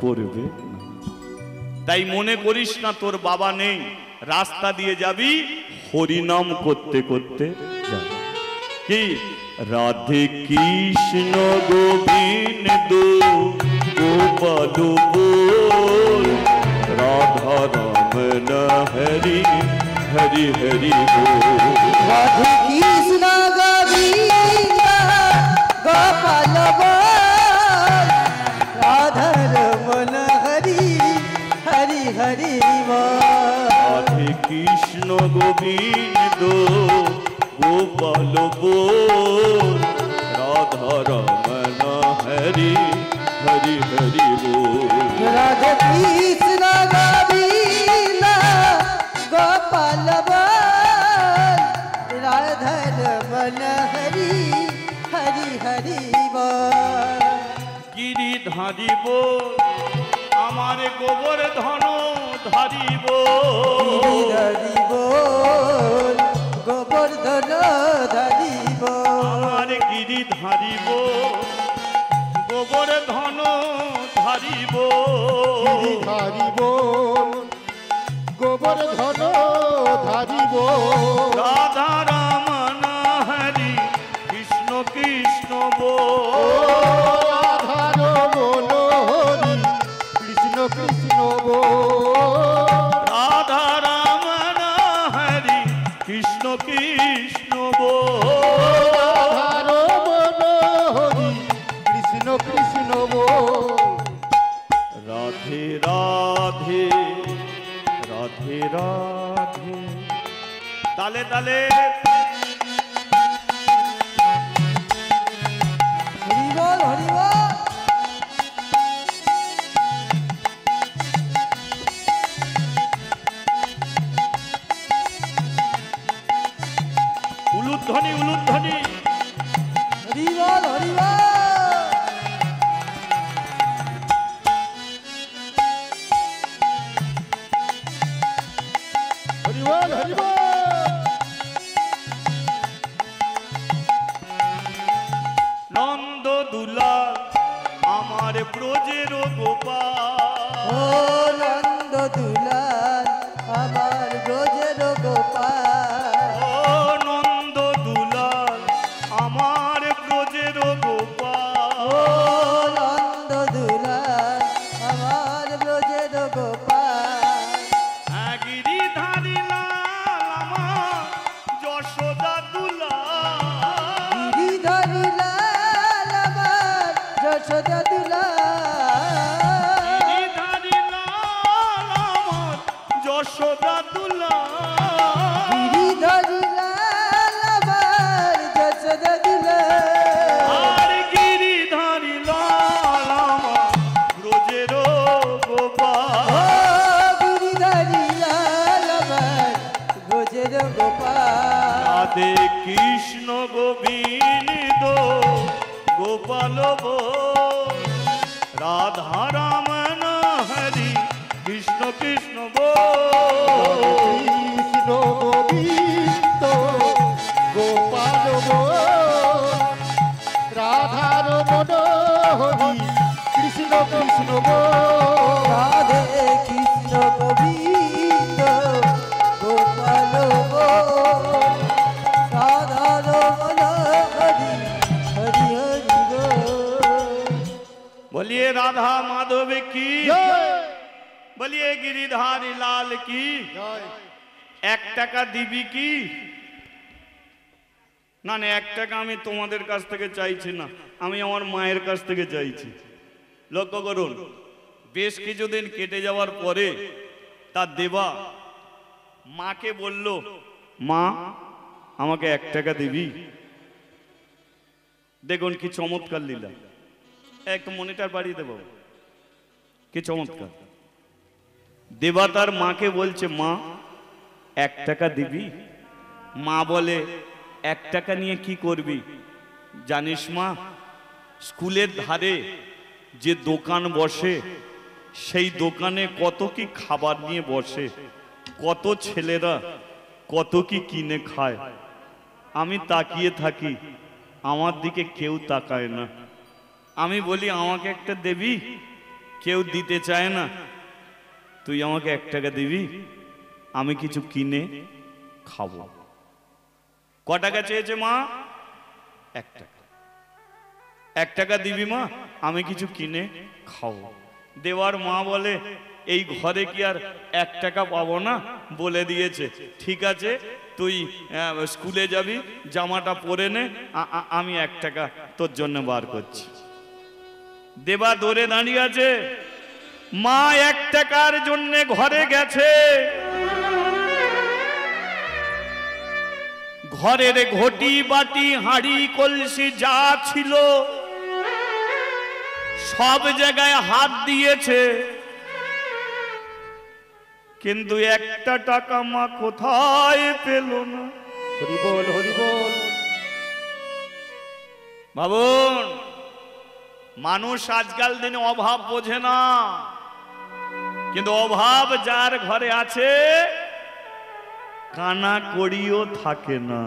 করবে না। তাই মনে করিস না তোর বাবা নেই, রাস্তা দিয়ে যাবি, হরিনাম করতে করতে যাবি। কি রাধে কৃষ্ণ গোবিন্দ গোপাল বল, রাধা রমন হরি হরি হরি বল। রাধে কৃষ্ণ গোবিন্দ গোপাল বল, রাধা রমন হরি হরি হরি বল। রাধে কৃষ্ণ গোবিন্দ গোপাল বল, রাধা রমন হরি হরি হরি বল। রাধে কৃষ্ণ গোবিন্দ গোপাল বল, রাধা রমন হরি হরি হরি বল। গিরিধারিব আমার গোবর ধন ধারিব, হরি বল গোবর্ধন ধরিব। আমার গিরি ধারিব গোবর ধন ধারিব, ধারিব গোবর ধন ধারিব। রাধা রমন হরি কৃষ্ণ কৃষ্ণ বল। রাধার মন হরি কৃষ্ণ কৃষ্ণ বল। রাধা রমন হরি কৃষ্ণ কৃষ্ণ বল। রাধার মন হরি কৃষ্ণ কৃষ্ণ বল। রাধে রাধে রাধে রাধে। তালে তালে হরি বল হরি বল। উলুধ্বনি উলুধ্বনি। হরি বল হরি বল। হরি বল হরি বল। নন্দ দুলাল আমার ব্রজের গোপাল, ও নন্দ দুলাল আমার ব্রজের গোপাল। ও নন্দ দুলাল আমার ব্রজের ও গোপাল। নন্দ দুলাল আমার ব্রজের গোপাল। গিরিধারী লাল আমার যশোদা দুলাল, গিরিধারী লাল আমার যশোদা দুলাল। গিরিধারী লাল আমার যশোদা দুলাল। গিরিধারী লাল আমার যশোদা দুলাল। আর গিরিধারী লাল আমার ব্রজের গোপাল। ও গিরিধারী লাল আমার ব্রজের গোপাল। রাধে কৃষ্ণ গোবিন্দ গোপাল বল, রাধা রমন হরি কৃষ্ণ কৃষ্ণ বল। কৃষ্ণ গোবিন্দ গোপাল বল, রাধার মন बोलिए राधा माधव की, জয় बोलिए गिरिधारी लाल की। জয়। 1 টাকা দিবি কি? না না, 1 টাকা আমি তোমাদের কাছ থেকে চাইছি না, আমি আমার মায়ের কাছ থেকে চাইছি। লক্ষ্য করুন, বেশ কিছুদিন কেটে যাওয়ার পরে তার দেবা মাকে বলল, মা আমাকে 1 টাকা দিবি। দেখুন কি চমৎকার লীলা, একটু মনিটর বাড়িয়ে দেব, কি চমৎকার। দেবা তার মাকে বলছে, মা 1 টাকা দিবি? মা বলে, 1 টাকা নিয়ে কি করবি জানিস মা? স্কুলের ধারে যে দোকান বসে, সেই দোকানে কত কি খাবার নিয়ে বসে, কত ছেলেরা কত কি কিনে খায়, আমি তাকিয়ে থাকি, আমার দিকে কেউ তাকায় না। আমি বলি, আমাকে একটা দেবি? কেউ দিতে চায় না। তুই আমাকে 1 টাকা দিবি, আমি কিছু কিনে খাবো। ক টাকা চেয়েছে মা? 1 টাকা। 1 টাকা দিবি মা, আমি কিছু কিনে খাবো। দেওয়ার মা বলে, এই ঘরে কি আর 1 টাকা পাবো না? বলে দিয়েছে, ঠিক আছে তুই স্কুলে যাবি, জামাটা পরে নে, আমি 1 টাকা তোর জন্য বার করছি। দেবা দৌড়ে দাঁড়িয়ে আছে, মা 1 টাকার জন্য ঘরে গেছে। ঘরের ঘটি বাটি হাঁড়ি কলসি যা ছিল সব জায়গায় হাত দিয়েছে, কিন্তু 1টা টাকা মা কোথায় পেল না। হরি বল হরি বল। ভাবুন, মানুষ আজকাল দিনে অভাব বোঝে না, কিন্তু অভাব যার ঘরে আছে কানা কড়িও থাকে না।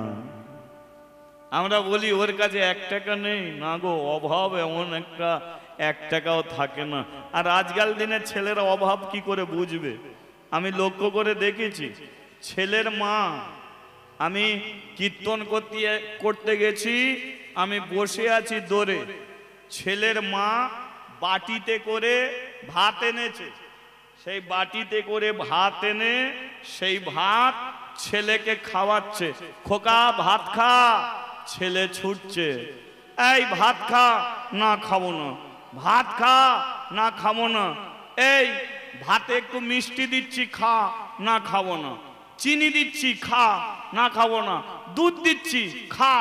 আমরা বলি ওর কাছে 1 টাকা নেই, না গো, অভাব এমন একটা 1 টাকাও থাকে না। আর আজকাল দিনে ছেলেরা অভাব কি করে বুঝবে? আমি লক্ষ্য করে দেখেছি, ছেলের মা, আমি কীর্তন করতে গেছি, আমি বসে আছি দূরে, ছেলের মা বাটিতে করে ভাত এনেছে, সেই বাটিতে করে ভাত এনে সেই ভাত ছেলেকে খাওয়াচ্ছে। খোকা ভাত খা। ছেলে ছুটছে, এই ভাত খা। না খাবো না। ভাত খা। না খাবো না। এই ভাতে একটু মিষ্টি দিচ্ছি, খা। না খাবো না। চিনি দিচ্ছি, খা। না খাবো না। দুধ দিচ্ছি, খা।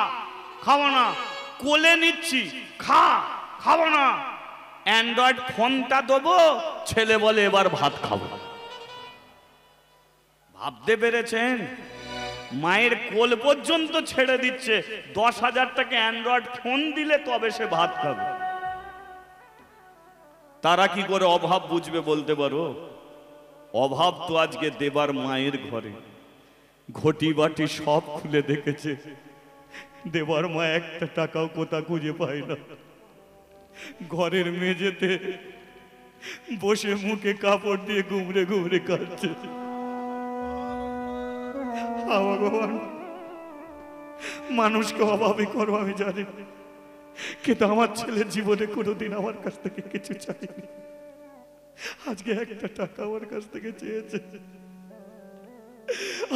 খাবো না। কোলে নিচ্ছি, খা। খাবো না। অ্যান্ড্রয়েড ফোনটা দেবো, ছেলে বলে এবার ভাত খাবো। ভাবতে পেরেছেন? মায়ের কোল পর্যন্ত ছেড়ে দিচ্ছে, 10,000 টাকা অ্যান্ড্রয়েড ফোন দিলে তবে সে ভাত খাবে। তারা কি করে অভাব বুঝবে বলতে পারো? অভাব তো আজকে দেবার মায়ের ঘরে। ঘটি বাটি সব খুলে দেখেছে, দেবার মা 1টা টাকাও কোথা খুঁজে পায় না। ঘরের মেঝেতে বসে মুখে কাপড় দিয়ে ঘুমরে ঘুমরে কাটছে। ভগবান, মানুষকে অভাবে করো আমি জানি, কিন্তু আমার ছেলের জীবনে কোনোদিন আমার কাছ থেকে কিছু চাইনি। আজকে 1টা টাকা আমার কাছ থেকে চেয়েছে,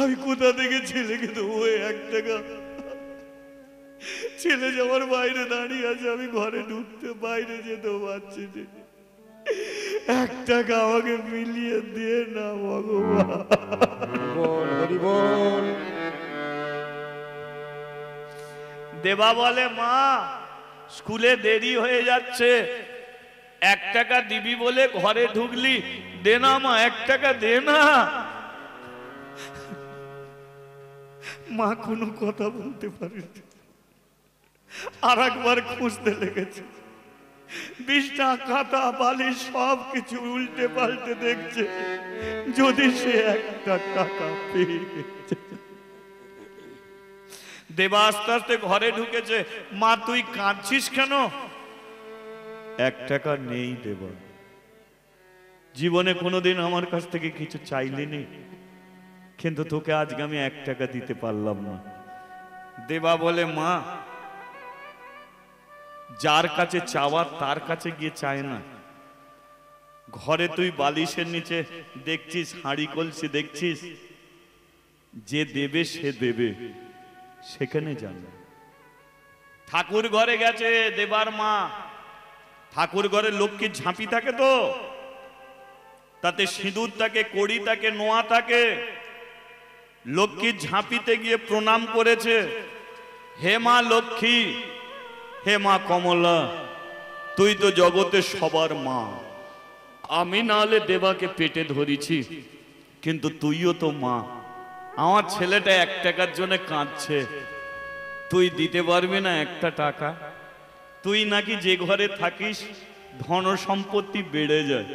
আমি কোথা থেকে ছেলেকে দেবো 1 টাকা? ছেলে যাওয়ার বাইরে দাঁড়িয়ে আছে, আমি ঘরে ঢুকতে বাইরে যেতেও পারছি না। 1 টাকা আমাকে মিলিয়ে দিয়ে না ভগবান। বল হরি বল। দেবা বলে, মা স্কুলে দেরি হয়ে যাচ্ছে, 1 টাকা দিবি বলে ঘরে ঢুকলি, দে না মা, 1 টাকা দে না। মা কোনো কথা বলতে পারেনি। আর একবার খুঁজতে লেগেছে, বিছনা খাতা বালিশ সব কিছু উল্টে পাল্টে দেখছে, যদি সে 1টা টাকা পেয়ে যেত। দেবা আস্তে আস্তে ঘরে ঢুকেছে। মা তুই কাঁদছিস কেন? 1 টাকা নেই দেবা, জীবনে কোনোদিন আমার কাছ থেকে কিছু চাইলিনি, কিন্তু তোকে আজকে আমি 1 টাকা দিতে পারলাম না। দেবা বলে, মা যার কাছে চাওয়ার তার কাছে গিয়ে চায় না। ঘরে তুই বালিশের নিচে দেখছিস হাঁড়ি কলসি দেখছিস, যে দেবে সে দেবে, সেখানে যান। ঠাকুর ঘরে গেছে দেবার মা, ঠাকুর ঘরে লক্ষ্মীর ঝাঁপি থাকে, তো তাতে সিঁদুর থাকে, কড়ি থাকে, নোয়া থাকে। লক্ষ্মীর ঝাঁপিতে গিয়ে প্রণাম করেছে, হে মা লক্ষ্মী, হে মা কমলা, তুই তো জগতের সবার মা, আমি না হলে দেবাকে পেটে ধরেছি, কিন্তু তুইও তো মা। আমার ছেলেটা 1 টাকার জন্য কাঁদছে, তুই দিতে পারবি না 1টা টাকা? তুই নাকি যে ঘরে থাকিস ধন সম্পত্তি বেড়ে যায়,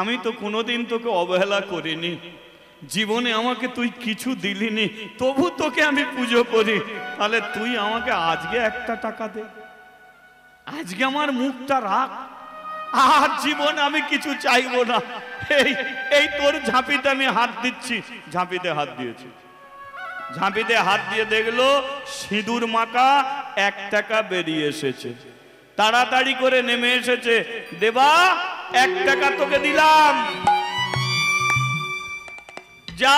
আমি তো কোনোদিন তোকে অবহেলা করিনি, জীবনে আমাকে তুই কিছু দিলিনি, তবু তোকে আমি পুজো করি, তাহলে তুই আমাকে আজকে 1টা টাকা দে, আজকে আমার মুখটা রাখ, আর জীবনে আমি কিছু চাইবো না। এই তোর ঝাঁপিতে আমি হাত দিচ্ছি। ঝাঁপিতে হাত দিয়েছি, ঝাঁপিতে হাত দিয়ে দেখলো সিঁদুর মাখা 1 টাকা বেরিয়ে এসেছে। তাড়াতাড়ি করে নেমে এসেছে, দেবা 1 টাকা তোকে দিলাম, যা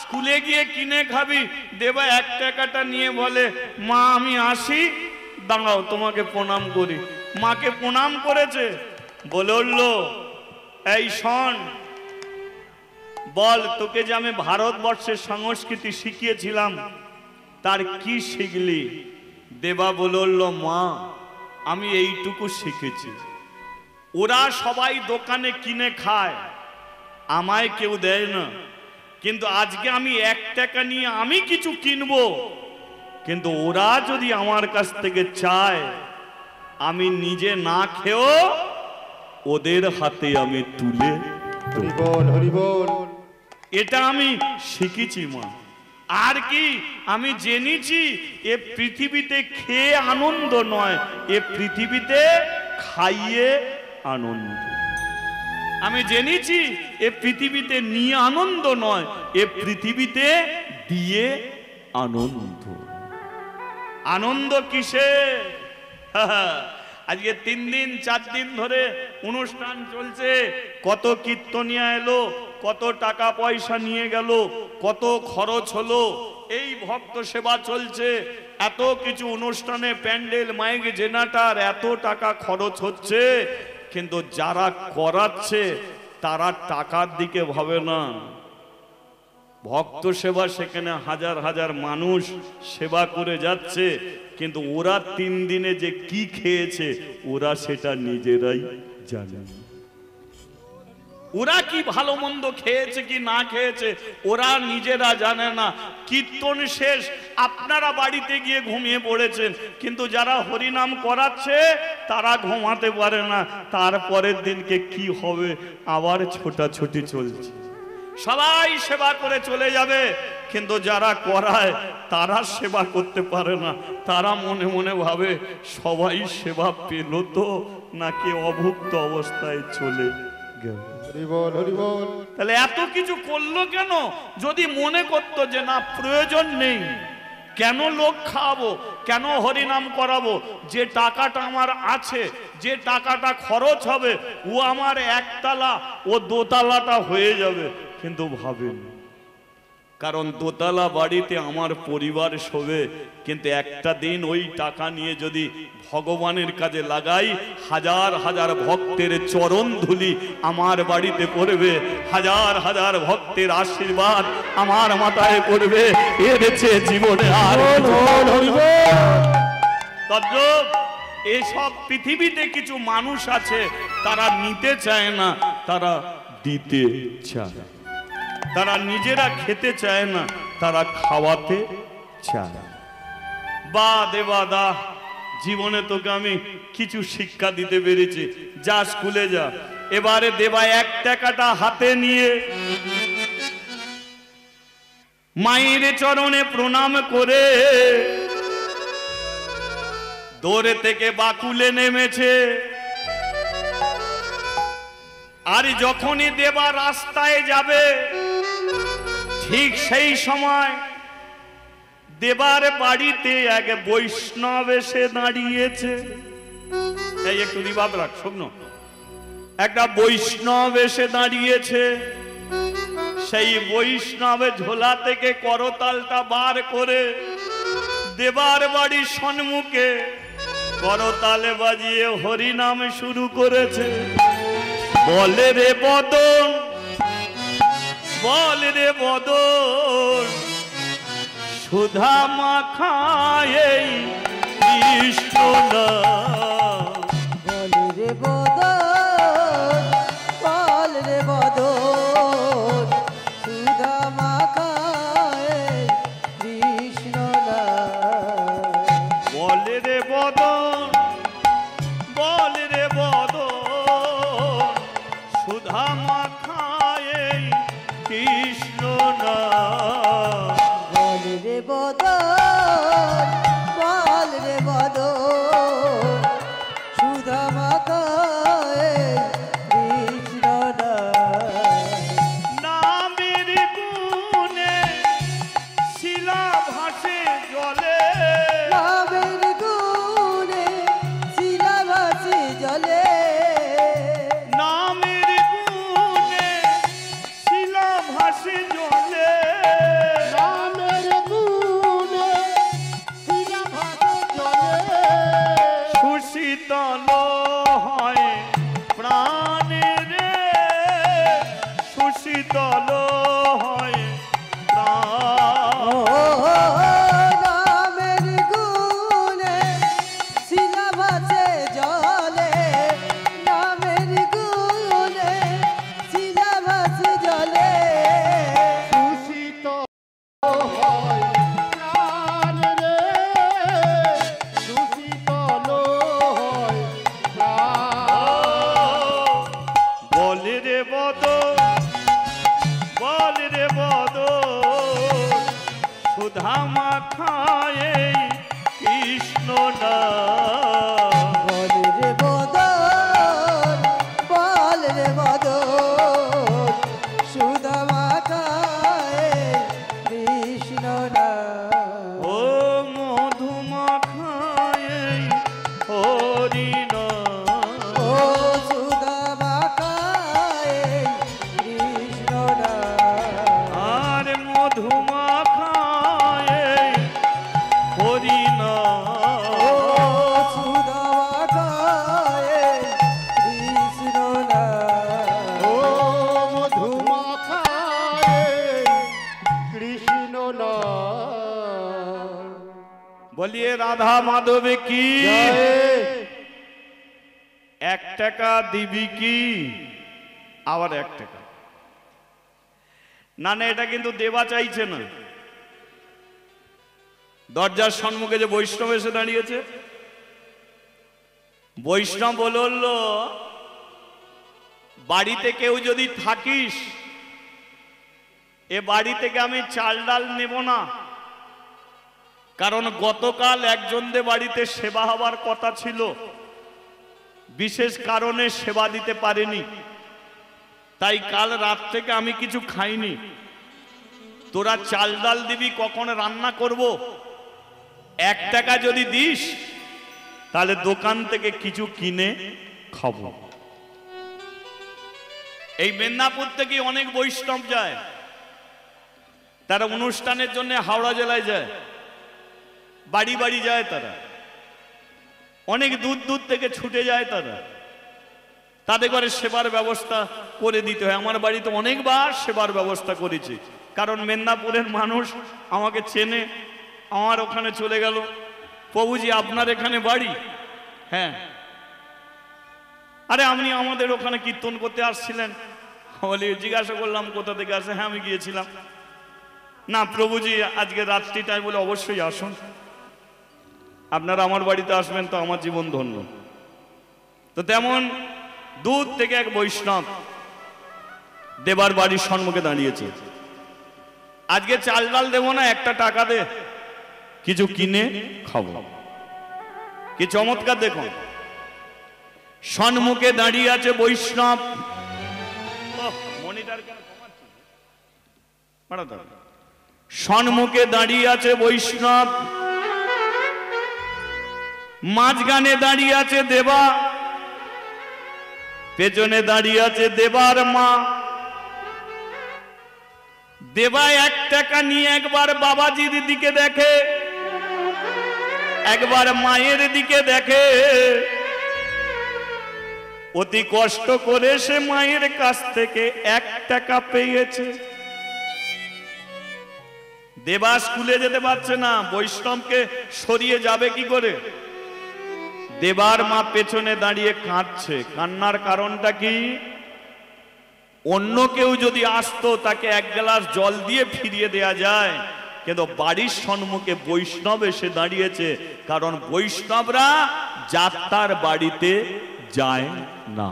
স্কুলে গিয়ে কিনে খাবি। দেবা 1 টাকাটা নিয়ে বলে, মা আমি আসি, দাঁড়াও তোমাকে প্রণাম করি। মাকে প্রণাম করেছে, বলে উঠলো, এই শোন, বল তোকে যে আমি ভারতবর্ষের সংস্কৃতি শিখিয়েছিলাম তার কি শিখলি? দেবা বলে উঠলো, মা আমি এইটুকু শিখেছি, ওরা সবাই দোকানে কিনে খায়, আমায় কেউ দেয় না, কিন্তু আজকে আমি 1 টাকা নিয়ে আমি কিছু কিনবো, কিন্তু ওরা যদি আমার কাছ থেকে চায়, আমি নিজে না খেয়েও ওদের হাতে আমি তুলে হরি বল, হরি বল। এটা আমি শিখেছি মা। আর কি আমি জেনেছি, এ পৃথিবীতে খেয়ে আনন্দ নয়, এ পৃথিবীতে খাইয়ে আনন্দ। আমি জেনেছি এ পৃথিবীতে নিয়ে আনন্দ নয়, এ পৃথিবীতে দিয়ে আনন্দ। আনন্দ কিসে? আজকে 3 দিন 4 দিন ধরে অনুষ্ঠান চলছে, কত কীর্তনিয়া এলো, কত টাকা পয়সা নিয়ে গেল, কত খরচ হলো, এই ভক্ত সেবা চলছে, এত কিছু অনুষ্ঠানে প্যান্ডেল মাইক জেনারেটর এত টাকা খরচ হচ্ছে, কিন্তু যারা করাচ্ছে তারা টাকার দিকে ভাবে না। ভক্ত সেবা সেখানে হাজার হাজার মানুষ সেবা করে যাচ্ছে, কিন্তু ওরা 3 দিনে যে কি খেয়েছে ওরা সেটা নিজেরাই জানে। ওরা কি ভালো মন্দ খেয়েছে কি না খেয়েছে ওরা নিজেরা জানে না। কীর্তন শেষ, আপনারা বাড়িতে গিয়ে ঘুমিয়ে পড়েছেন, কিন্তু যারা হরিনাম করাচ্ছে তারা ঘুমাতে পারে না, তারপরের দিনকে কি হবে আবার ছোটাছুটি চলছে। সবাই সেবা করে চলে যাবে, কিন্তু যারা করায় তারা সেবা করতে পারে না। তারা মনে মনে ভাবে সবাই সেবা পেল তো নাকি অভুক্ত অবস্থায় চলে গেল। হরি বল, হরি বল। তাহলে এত কিছু করলো কেন? যদি মনে করতো যে না প্রয়োজন নেই, কেন লোক খাওয়াবো, কেন হরিনাম করাবো, যে টাকাটা আমার আছে, যে টাকাটা খরচ হবে, ও আমার 1 তালা ও 2 তালাটা হয়ে যাবে, কিন্তু ভাবেন, কারণ 2 তালা বাড়িতে আমার পরিবার শোবে, কিন্তু একটা দিন ওই টাকা নিয়ে যদি ভগবানের কাজে লাগাই, হাজার হাজার ভক্তের চরণ ধুলি আমার বাড়িতে পড়বে, হাজার হাজার ভক্তের আশীর্বাদ আমার মাথায় পড়বে, এর চেয়ে জীবনে আর তদ্রূপ এসব পৃথিবীতে কিছু মানুষ আছে, তারা নিতে চায় না, তারা দিতে চায়। তারা নিজেরা খেতে চায় না, তারা খাওয়াতে চায়। বা দেবা দা, জীবনে তোকে আমি কিছু শিক্ষা দিতে পেরেছি, যা স্কুলে যা। এবারে দেবা 1 টাকাটা হাতে নিয়ে মায়ের চরণে প্রণাম করে দৌড়ে থেকে বাকুলে নেমেছে। আর যখনই দেবা রাস্তায় যাবে, ঠিক সেই সময় দেবার বাড়িতে এক বৈষ্ণব এসে দাঁড়িয়েছে। এই একটু রিভাব রাখ, শুকনো। একটা বৈষ্ণব এসে দাঁড়িয়েছে, সেই বৈষ্ণবের ঝোলা থেকে করতালটা বার করে দেবার বাড়ির সম্মুখে করতালে বাজিয়ে হরিনাম শুরু করেছে। বলে রে বদন, বলে রে বদন, সুধা মাখায় এই কৃষ্ণ নাম। বল রে বদন, বল রে বদন, সুধা মাখায় কৃষ্ণ নাম। বলে রে বদন, বলে রে বদন, সুধা মাখায় এই কৃষ্ণ নাম। বল রে বদন, বল রে বদন, সুধা মাখায় কৃষ্ণ নাম। নামের গুণে শিলা ভাসে জলে, নামের গুণে শিলা ভাসে জলে। নামের গুণে শিলা ভাসে জলে। নামের গুণে শিলা ভাসে জলে। সুশীতল হয় প্রাণে রে, সুশীতল হয় প্রাণ। নামের গুণে শিলা ভাসে জলে। নামের গুণে শিলা ভাসে জলে। দূষিত হয় প্রাণ রে, দূষিত হয় প্রাণ। বলে রে বদন, বলে রে বদন, সুধা মাখায় এই কৃষ্ণ নাম। বল রে বদন, বল রে বদন, সুধা মাখায় কৃষ্ণ নাম। ও মধু মাখায় এই হরি নাম। ও সুধা মাখায় কৃষ্ণ নাম। আর মধু মাখায় এই হরি ও নাম। সুধা মাখায় কৃষ্ণ নাম। ও মধু মাখায় কৃষ্ণ নাম। বলিয়ে রাধা মাধবে কি? জয়। 1 টাকা দিবি কি? আবার 1 টাকা। না না, এটা কিন্তু দেবা চাইছে না। দরজার সম্মুখে যে বৈষ্ণব এসে দাঁড়িয়েছে, বৈষ্ণব বলল, বাড়িতে কেউ যদি থাকিস, এ বাড়ি থেকে আমি চাল ডাল নেব না, কারণ গতকাল একজনদের বাড়িতে সেবা হবার কথা ছিল, বিশেষ কারণে সেবা দিতে পারেনি, তাই কাল রাত থেকে আমি কিছু খাইনি। তোরা চাল ডাল দিবি, কখন রান্না করব, 1 টাকা যদি দিস তাহলে দোকান থেকে কিছু কিনে খাবো। এই মেদিনীপুর থেকে অনেক বৈষ্ণব যায়, তারা অনুষ্ঠানের জন্য হাওড়া জেলায় যায়, বাড়ি বাড়ি যায়, তারা অনেক দূর দূর থেকে ছুটে যায়, তারা তাদের ঘরে সেবার ব্যবস্থা করে দিতে হয়। আমার বাড়িতে অনেকবার সেবার ব্যবস্থা করেছি, কারণ মেদিনীপুরের মানুষ আমাকে চেনে, আমার ওখানে চলে গেল, প্রভুজি আপনার এখানে বাড়ি? হ্যাঁ। আরে আপনি আমাদের ওখানে কীর্তন করতে আসছিলেন? বলি, জিজ্ঞাসা করলাম কোথা থেকে আসে? হ্যাঁ আমি গিয়েছিলাম। না প্রভুজি আজকে রাত্রিটাই, বলে অবশ্যই আসুন, আপনারা আমার বাড়িতে আসবেন তো আমার জীবন ধন্য। তো তেমন দূর থেকে এক বৈষ্ণব দেবার বাড়ির সম্মুখে দাঁড়িয়েছে। আজকে চাল ডাল দেবো না, 1 টাকা দে, কিছু কিনে খাবো। কি চমৎকার দেখুন, সম্মুখে দাঁড়িয়ে আছে বৈষ্ণব। মনিটর কেন কমাচ্ছি? বাড়াতে হবে। সম্মুখে দাঁড়িয়ে আছে বৈষ্ণব, মাঝখানে দাঁড়িয়ে আছে দেবা, পেছনে দাঁড়িয়ে আছে দেবার মা। দেবা 1 টাকা নিয়ে একবার বাবাজির দিকে দেখে, একবার মায়ের দিকে দেখে। অতি কষ্ট করে সে মায়ের কাছ থেকে 1 টাকা পেয়েছে। দেবা স্কুলে যেতে পারছে না, বৈষ্ণবকে সরিয়ে যাবে কি করে? দেবার মা পেছনে দাঁড়িয়ে কাঁদছে। কান্নার কারণটা কি? অন্য কেউ যদি আসতো তাকে 1 গ্লাস জল দিয়ে ফিরিয়ে দেয়া যায়, কিন্তু বাড়ির সম্মুখে বৈষ্ণব এসে দাঁড়িয়েছে, কারণ বৈষ্ণবরা যাত্রার বাড়িতে যায় না।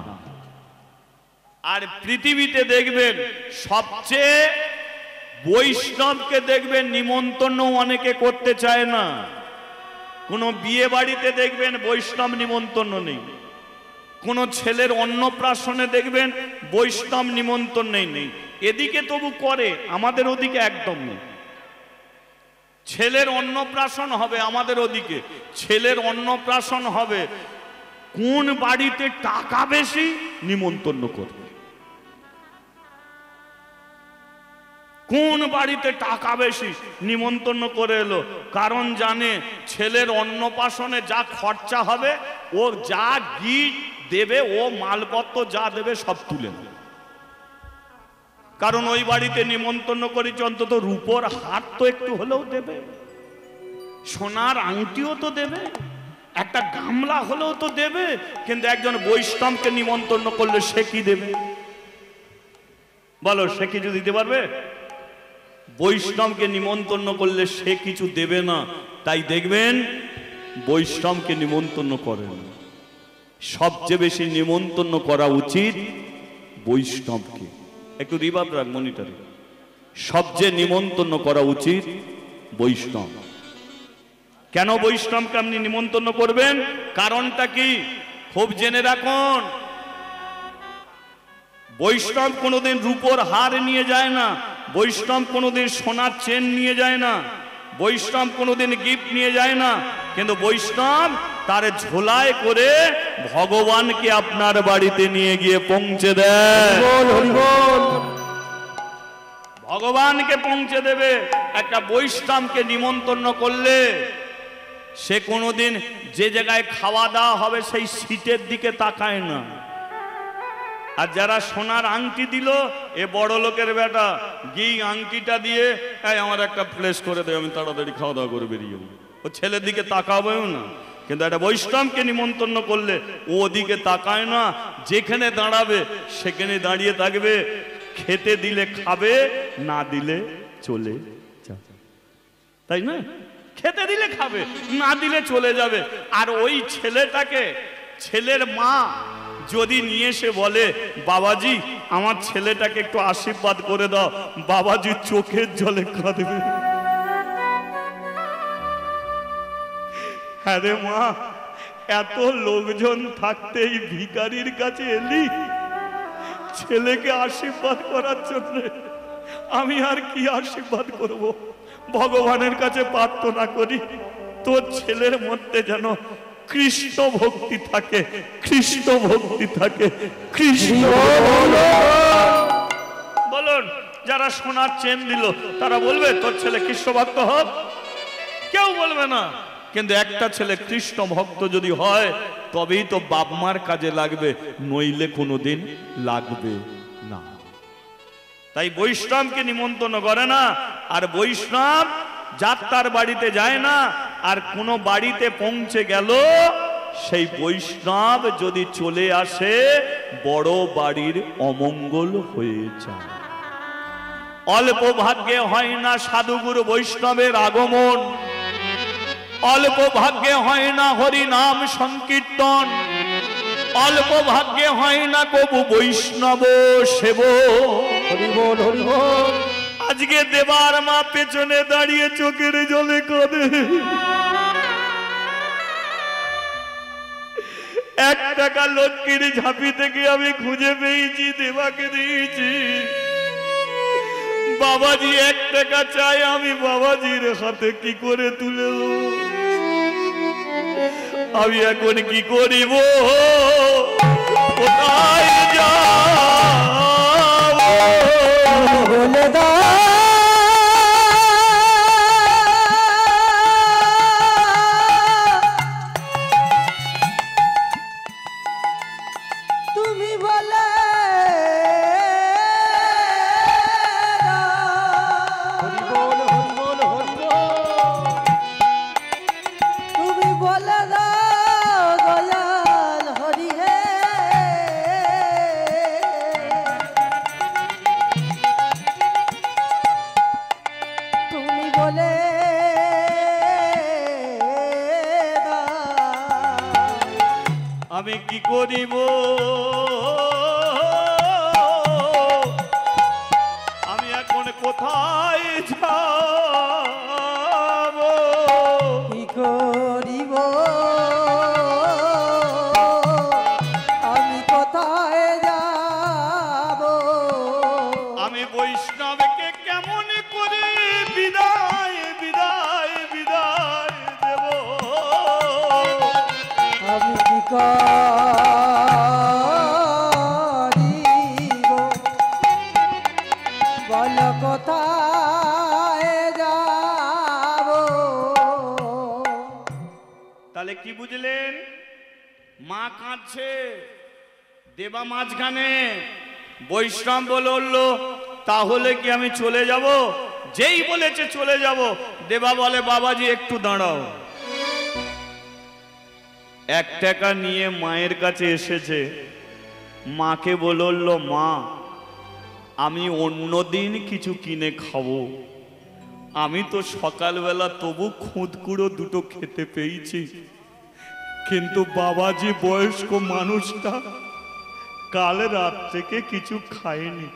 আর পৃথিবীতে দেখবেন সবচেয়ে বৈষ্ণবকে দেখবেন নিমন্ত্রণ অনেকে করতে চায় না। কোন বিয়ে বাড়িতে দেখবেন বৈষ্ণব নিমন্ত্রণ নেই, কোন ছেলের অন্নপ্রাশনে দেখবেন বৈষ্ণব নিমন্ত্রণ নেই। এদিকে তবু করে, আমাদের ওদিকে একদম নেই। ছেলের অন্নপ্রাশন হবে আমাদের ওদিকে, ছেলের অন্নপ্রাশন হবে, কোন বাড়িতে টাকা বেশি নিমন্ত্রণ করবে, কোন বাড়িতে টাকা বেশি নিমন্ত্রণ করে এলো। কারণ জানে ছেলের অন্নপ্রাশনে যা খরচা হবে, ও যা গিফট দেবে, ও মালপত্র যা দেবে সব তুলে নেবে। কারণ ওই বাড়িতে নিমন্ত্রণ করেছে, অন্তত রূপোর হাত তো একটু হলেও দেবে, সোনার আংটিও তো দেবে, একটা গামলা হলেও তো দেবে। কিন্তু একজন বৈষ্ণবকে নিমন্ত্রণ করলে সে কি দেবে বলো? সে কিছু দিতে পারবে? বৈষ্ণবকে নিমন্ত্রণ করলে সে কিছু দেবে না। তাই দেখবেন বৈষ্ণবকে নিমন্ত্রণ করেন। সবচেয়ে বেশি নিমন্ত্রণ করা উচিত বৈষ্ণবকে। একটু রিভাব রাখ মনিটরে। সবচেয়ে নিমন্ত্রণ করা উচিত বৈষ্ণব। কেন বৈষ্ণবকে আপনি নিমন্ত্রণ করবেন? কারণটা কি? খুব জেনে রাখুন। বৈষ্ণব কোনোদিন রূপোর হার নিয়ে যায় না, বৈষ্ণব কোনোদিন সোনার চেন নিয়ে যায় না, বৈষ্ণব কোনোদিন গিফট নিয়ে যায় না, কিন্তু বৈষ্ণব তার ঝোলায় করে ভগবানকে আপনার বাড়িতে নিয়ে গিয়ে পৌঁছে দেয়। ভগবানকে পৌঁছে দেবে। একটা বৈষ্ণবকে নিমন্ত্রণ করলে সে কোনোদিন যে জায়গায় খাওয়া দাওয়া হবে সেই সিটের দিকে তাকায় না। আর যারা সোনার আংটি দিল, এ বড় লোকের বেটা, গিয়ে আংটিটা দিয়ে আমার একটা প্লেস করে দেয়, আমি তাড়াতাড়ি খাওয়া দাওয়া করে বেরিয়ে যাবো, ও ছেলের দিকে তাকাবেও না। কিন্তু একটা বৈষ্ণবকে নিমন্ত্রণ করলে ও ওদিকে তাকায় না, যেখানে দাঁড়াবে সেখানে দাঁড়িয়ে থাকবে। খেতে দিলে খাবে, না দিলে চলে যাবে, তাই না? খেতে দিলে খাবে, না দিলে চলে যাবে। আর ওই ছেলেটাকে, ছেলের মা যদি নিয়ে এসে বলে, বাবাজি আমার ছেলেটাকে একটু আশীর্বাদ করে দাও, বাবাজি চোখের জলে কাঁদবে। হ্যাঁ রে মা, এত লোকজন থাকতে এই ভিখারির কাছে এলি ছেলেকে আশীর্বাদ করার জন্য, আমি আর কি আশীর্বাদ করব? ভগবানের কাছে প্রার্থনা করি তোর ছেলের মধ্যে যেন কৃষ্ণ ভক্তি থাকে, কৃষ্ণ ভক্তি থাকে, কৃষ্ণ। বলুন, যারা সোনার চেন দিল তারা বলবে তোর ছেলে কৃষ্ণ ভক্ত হোক? কেউ বলবে না। কিন্তু একটা ছেলে কৃষ্ণ ভক্ত যদি হয় তবেই তো বাপ মার কাজে লাগবে, নইলে কোনোদিন লাগবে না। তাই বৈষ্ণবকে নিমন্ত্রণ করে না। আর বৈষ্ণব যাত্রার বাড়িতে যায় না। আর কোনো বাড়িতে পৌঁছে গেল, সেই বৈষ্ণব যদি চলে আসে বড় বাড়ির অমঙ্গল হয়ে যায়। অল্প ভাগ্যে হয় না সাধুগুরু বৈষ্ণবের আগমন, অল্প ভাগ্যে হয় না হরি নাম সংকীর্তন, অল্প ভাগ্যে হয় না কবু বৈষ্ণব সেব। আজকে দেবার মা পেছনে দাঁড়িয়ে চোখের জলে কাঁদে। 1 টাকা লক্ষ্মীর ঝাঁপি থেকে আমি খুঁজে পেয়েছি, দেবাকে দিয়েছি। বাবাজি 1 টাকা চাই, আমি বাবাজির হাতে কি করে তুলে দেব? আমি এখন কি করিব, কোথায় যাব? বলে দাও তুমি বলে হরি বল হরি বল হরি বল। তুমি বলে দাও দয়াল হরি হে তুমি বলে দাও আমি কি করিব, আমি এখন কোথায় যাব? কি করিব আমি কোথায় যাব আমি বৈষ্ণবকে কেমন করে বিদায় বিদায় বিদায় দেব? আমি কি করিব বল কোথায় যাব তাহলে কি বুঝলেন? মা কাঁদছে, দেবা মাঝখানে, বৈষ্ণব বলল তাহলে কি আমি চলে যাব? যেই বলেছে চলে যাব, দেবা বলে বাবাজি একটু দাঁড়াও। 1 টাকা নিয়ে মায়ের কাছে এসেছে, মাকে বলল মা আমি অন্য দিন কিছু কিনে খাবো, আমি তো সকালবেলা তবু খুঁতকুড়ো দুটো খেতে পেয়েছি, কিন্তু বাবাজি বয়স্ক মানুষটা কাল রাত থেকে কিছু খায়নি,